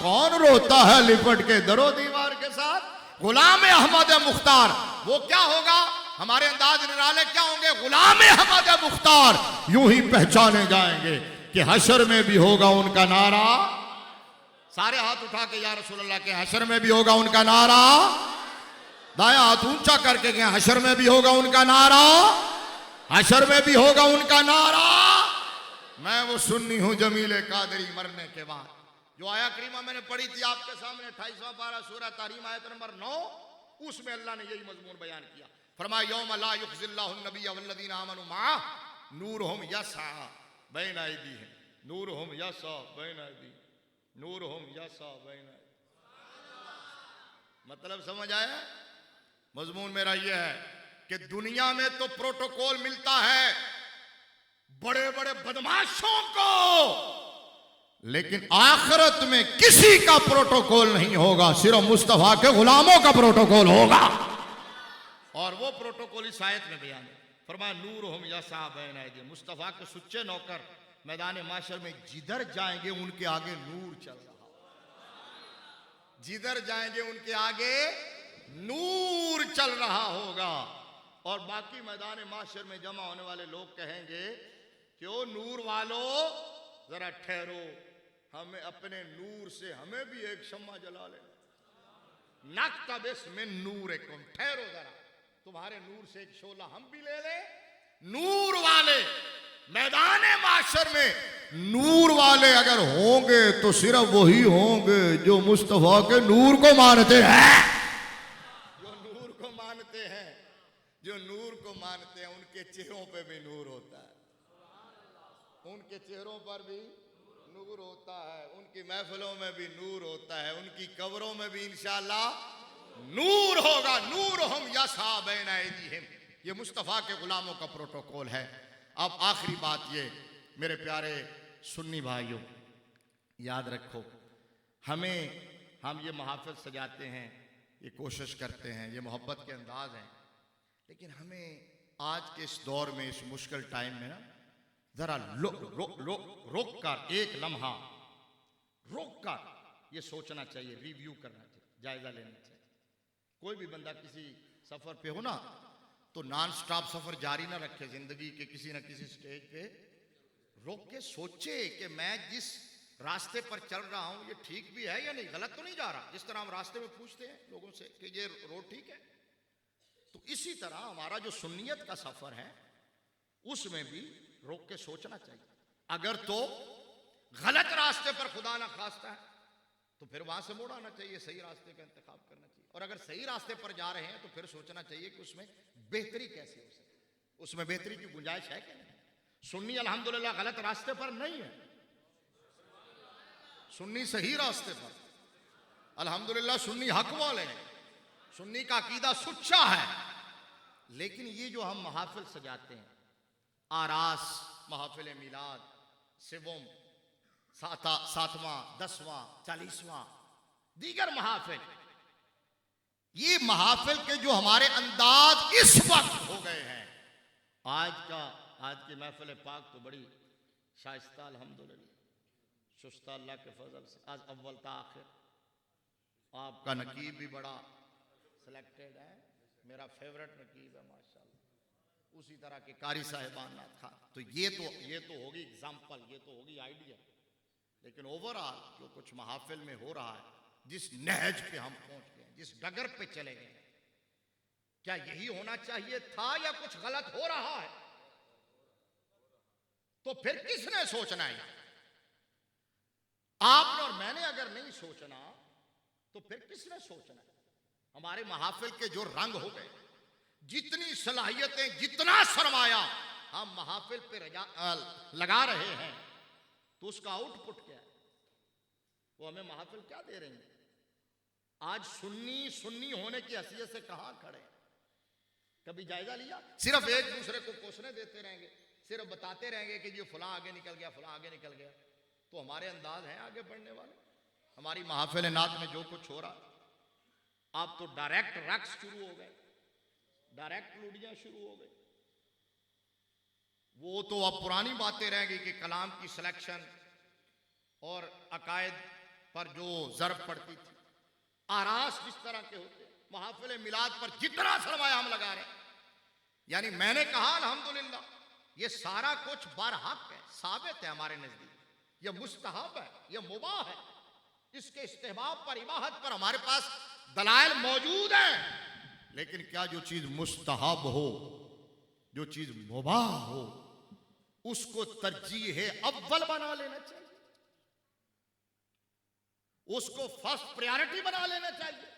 Speaker 1: कौन रोता है लिपट के दरो दीवार के साथ। गुलाम अहमद मुख्तार वो क्या होगा, हमारे अंदाज निराले क्या होंगे, गुलाम अहमद मुख्तार यूं ही पहचाने जाएंगे कि हशर में भी होगा उनका नारा। सारे हाथ उठा के या रसूल अल्लाह के, हशर में भी होगा उनका नारा। दाया हाथ ऊंचा करके गए, हशर में भी होगा उनका नारा, हशर में भी होगा उनका नारा। मैं वो सुन्नी हूं जमीले कादरी मरने के बाद। जो आया करीमा मैंने पढ़ी थी आपके सामने 28वां पारा सूरह तारीम आयत नंबर 9, उसमें अल्लाह ने यही मजमून बयान किया। फरमाया यौम ला युखजिल्लाहु नबिय्य वल्लज़ीना आमनू माअ नूरुहुम यस्आ बैन अयदीहिम नूरुहुम यस्आ बैन अयदीहिम नूरुहुम यस्आ बैन अयदीहिम। मतलब समझ आया? मजमून मेरा यह है कि दुनिया में तो प्रोटोकॉल मिलता है बड़े बड़े बदमाशों को, लेकिन आखिरत में किसी का प्रोटोकॉल नहीं होगा, सिर्फ मुस्तफा के गुलामों का प्रोटोकॉल होगा। और वो प्रोटोकॉल इस आयत में बयान है। फरमाया नूरुहुम यस्आ बैन अयदीहिम, मुस्तफा के सुच्चे नौकर मैदान माशर में जिधर जाएंगे उनके आगे नूर चल रहा होगा, जिधर जाएंगे उनके आगे नूर चल रहा होगा। और बाकी मैदान माशर में जमा होने वाले लोग कहेंगे कि ओ नूर वालों जरा ठहरो, हमें अपने नूर से हमें भी एक शम्मा जला ले, नक्तबिस मिन नूरिकुम, ठहरो जरा, तुम्हारे नूर से एक शोला हम भी ले ले। नूर वाले मैदान माशर में नूर वाले अगर होंगे तो सिर्फ वही होंगे जो मुस्तफा के नूर को मानते हैं, जो नूर को मानते हैं, जो नूर को मानते हैं। उनके चेहरों पे भी नूर होता है, उनके चेहरों पर भी नूर होता है, उनकी महफिलों में भी नूर होता है, उनकी कब्रों में भी इंशाअल्लाह नूर होगा। नूरुहुम यस्आ बैन अयदीहिम, ये मुस्तफ़ा के गुलामों का प्रोटोकॉल है। अब आखिरी बात ये, मेरे प्यारे सुन्नी भाइयों, याद रखो, हम ये महाफिल सजाते हैं, ये कोशिश करते हैं, ये मोहब्बत के अंदाज हैं, लेकिन हमें आज के इस दौर में, इस मुश्किल टाइम में ना, जरा रोक कर, एक लम्हा रोक कर ये सोचना चाहिए, रिव्यू करना चाहिए, जायजा लेना चाहिए। कोई भी बंदा किसी सफर पे हो ना, तो नॉन स्टॉप सफर जारी ना रखे, जिंदगी के किसी ना किसी स्टेज पे रोक के सोचे कि मैं जिस रास्ते पर चल रहा हूं ये ठीक भी है या नहीं, गलत तो नहीं जा रहा। जिस तरह हम रास्ते में पूछते हैं लोगों से कि ये रोड ठीक है, तो इसी तरह हमारा जो सुन्नियत का सफर है उसमें भी रोक के सोचना चाहिए। अगर तो गलत रास्ते पर खुदा ना खास्ता है तो फिर वहां से मोड़ आना चाहिए, सही रास्ते का इंतखाब करना चाहिए। और अगर सही रास्ते पर जा रहे हैं तो फिर सोचना चाहिए कि उसमें बेहतरी कैसे हो सके, उसमें बेहतरी की गुंजाइश है कि नहीं। सुन्नी अल्हम्दुलिल्लाह गलत रास्ते पर नहीं है, सुन्नी सही रास्ते पर अल्हम्दुलिल्लाह, सुन्नी हक वाले हैं, सुन्नी का अकीदा सच्चा है। लेकिन ये जो हम महाफिल सजाते हैं, आरास, महफिल मिलाद, सिवम, सातवां, 10वां, 40वां, दीगर महाफिल, ये महाफिल के जो हमारे अंदाज इस वक्त हो गए हैं, आज की महफिल पाक तो बड़ी शाइस्ता अल्हम्दुलिल्लाह, शुस्ता अल्लाह के फजल से, आज अव्वल ता आखिर। आपका नकीब भी बड़ा सिलेक्टेड है, मेरा फेवरेट नकीब है माशाल्लाह, उसी तरह के कारी साहिबान था। तो ये तो होगी एग्जाम्पल, ये तो होगी आइडिया। लेकिन ओवरऑल जो कुछ महाफिल में हो रहा है, जिस नहज पे हम पहुंच गए, जिस डगर पे चले गए, क्या यही होना चाहिए था या कुछ गलत हो रहा है? तो फिर किसने सोचना है? आपने और मैंने अगर नहीं सोचना तो फिर किसने सोचना है? हमारे महाफिल के जो रंग हो गए, जितनी सलाहियतें, जितना सरमाया हम महाफिल पे लगा रहे हैं, तो उसका आउटपुट क्या है? वो हमें महाफिल क्या दे रही है? आज सुन्नी होने की हैसियत से कहां खड़े हैं? कभी जायजा लिया? सिर्फ एक दूसरे को कोसने देते रहेंगे, सिर्फ बताते रहेंगे कि ये फलां आगे निकल गया, फलां आगे निकल गया। तो हमारे अंदाज हैं आगे बढ़ने वाले? हमारी महफिल नात में जो कुछ हो रहा, आप तो डायरेक्ट रक्स शुरू हो गए, डायरेक्ट लूडियां शुरू हो गई। वो तो अब पुरानी बातें रहेंगी कि कलाम की सिलेक्शन और अकायद पर जो ज़रब पड़ती थी, आरास जिस तरह के होते, महफिल मिलाद पर जितना सरमाया हम लगा रहे हैं, यानी मैंने कहा अल्हम्दुलिल्लाह ये सारा कुछ बरहक है, साबित है हमारे नजदीक, ये मुस्तहब है, ये मुबाह है, इसके इस्तेहबाब पर, इबाहत पर हमारे पास दलाइल मौजूद हैं। लेकिन क्या जो चीज मुस्तहब हो, जो चीज मुबाह हो, उसको तरजीह है अव्वल बना लेना चाहिए, उसको फर्स्ट प्रायोरिटी बना लेना चाहिए।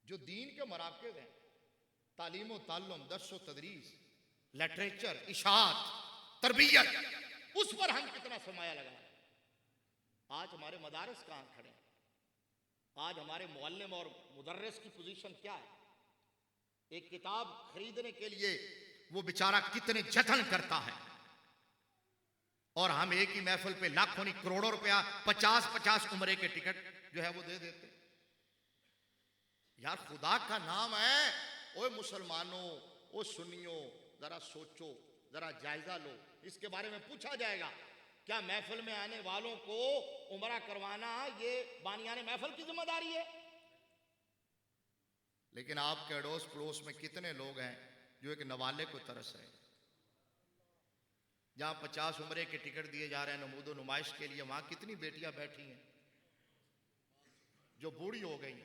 Speaker 1: जो दीन के मराकज़ हैं, तालीम व ताल्लुम, दर्स व तदरीस, लिटरेचर, इशाअत, तरबियत, उस पर हम कितना सरमाया लगाएं। आज हमारे मदारस कहां खड़े हैं? आज हमारे मुअल्लिम और मुदर्रिस की पोजीशन क्या है? एक किताब खरीदने के लिए वो बेचारा कितने जतन करता है, और हम एक ही महफिल पे लाखों नहीं करोड़ों रुपया, 50-50 उम्रे के टिकट जो है वो दे देते। यार खुदा का नाम है, ओए मुसलमानों, ओ सुन्नियों, जरा सोचो, जरा जायजा लो। इसके बारे में पूछा जाएगा, क्या महफिल में आने वालों को उमरा करवाना ये बानियाने महफिल की जिम्मेदारी है? लेकिन आपके अड़ोस पड़ोस में कितने लोग हैं जो एक नवाले को तरस रहे हैं? जहां 50 उम्रे के टिकट दिए जा रहे हैं नमूदो नुमाइश के लिए, वहां कितनी बेटियां बैठी हैं जो बूढ़ी हो गई,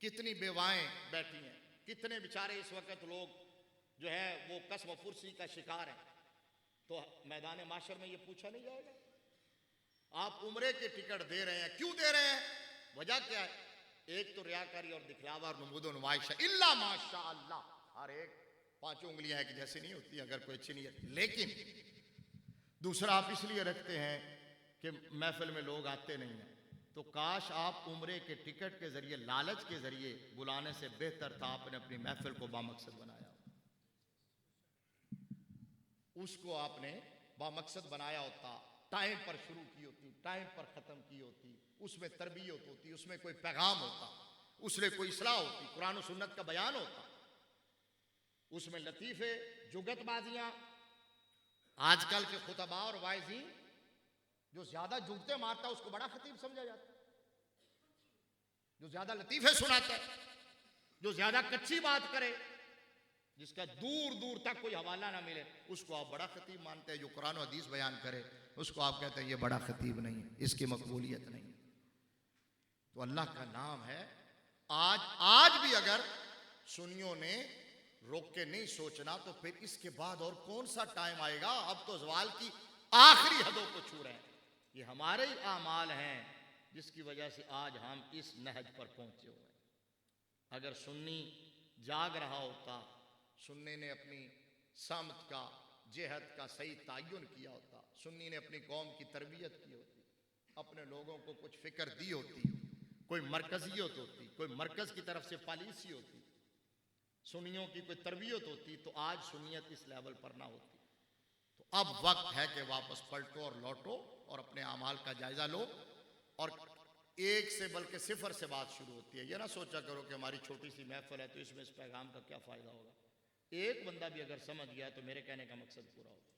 Speaker 1: कितनी बेवाएं बैठी हैं, कितने बेचारे इस वक्त लोग जो है वो कसब व फुर्सी का शिकार है। तो मैदान माशर में ये पूछा नहीं जाएगा? आप उम्रे के टिकट दे रहे हैं, क्यों दे रहे हैं? वजह क्या है? एक तो रियाकारी और दिखलावा और नमूदो नुमाइश है, इल्ला माशाअल्लाह, हर एक 5 उंगलियां एक जैसी नहीं होती अगर कोई अच्छी नहीं है। लेकिन दूसरा आप इसलिए रखते हैं कि महफिल में लोग आते नहीं हैं। तो काश आप उम्रे के टिकट के जरिए, लालच के जरिए बुलाने से बेहतर था आपने अपनी महफिल को बामकसद बनाया, उसको आपने बामकसद बनाया होता, टाइम पर शुरू की होती, टाइम पर खत्म की होती, उसमें तरबियत होती, उसमें कोई पैगाम होता, उसमें कोई इस्लाह होती, कुरान और सुन्नत का बयान होता, उसमें लतीफे, जुगतबाजियां। आजकल के खुतबा और वाइज़ीन जो ज्यादा जुगते मारता है उसको बड़ा खतीब समझा जाता है, जो ज्यादा लतीफे सुनाता है, जो ज्यादा कच्ची बात करे, जिसका दूर दूर तक कोई हवाला ना मिले, उसको आप बड़ा खतीब मानते हैं। जो कुरान और हदीस बयान करे उसको आप कहते हैं ये बड़ा खतीब नहीं है, इसकी मकबूलियत नहीं। तो अल्लाह का नाम है, आज भी अगर सुन्नियों ने रोक के नहीं सोचना तो फिर इसके बाद और कौन सा टाइम आएगा? अब तो ज़वाल की आखिरी हदों को छू रहे हैं, ये हमारे ही आमाल हैं जिसकी वजह से आज हम इस नहज पर पहुंचे हुए हैं। अगर सुन्नी जाग रहा होता, सुन्नी ने अपनी सामत का, जेहद का सही तयन किया होता, सुन्नी ने अपनी कौम की तरबियत की होती, अपने लोगों को कुछ फिक्र दी होती, कोई मरकजियत होती, कोई मरकज की तरफ से पॉलिसी होती, सुन्नियों की कोई तरबियत होती, तो आज सुन्नियत इस लेवल पर ना होती। तो अब वक्त है कि वापस पलटो और लौटो और अपने अमाल का जायजा लो। और एक से बल्कि सिफर से बात शुरू होती है। ये ना सोचा करो कि हमारी छोटी सी महफिल है तो इसमें इस पैगाम का क्या फ़ायदा होगा। एक बंदा भी अगर समझ गया तो मेरे कहने का मकसद पूरा होगा।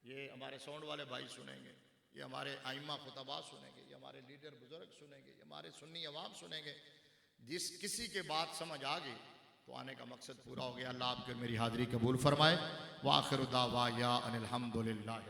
Speaker 1: ये हमारे साउंड वाले भाई सुनेंगे, ये हमारे आइम्मा खुतबा सुनेंगे, ये हमारे लीडर बुजुर्ग सुनेंगे, ये हमारे सुन्नी अवाम सुनेंगे। जिस किसी के बात समझ आ गई तो आने का मकसद पूरा हो गया। अल्लाह आपके मेरी हाज़िरी कबूल फरमाए। व आखिर दावा या अनिल हम्दुलिल्लाह।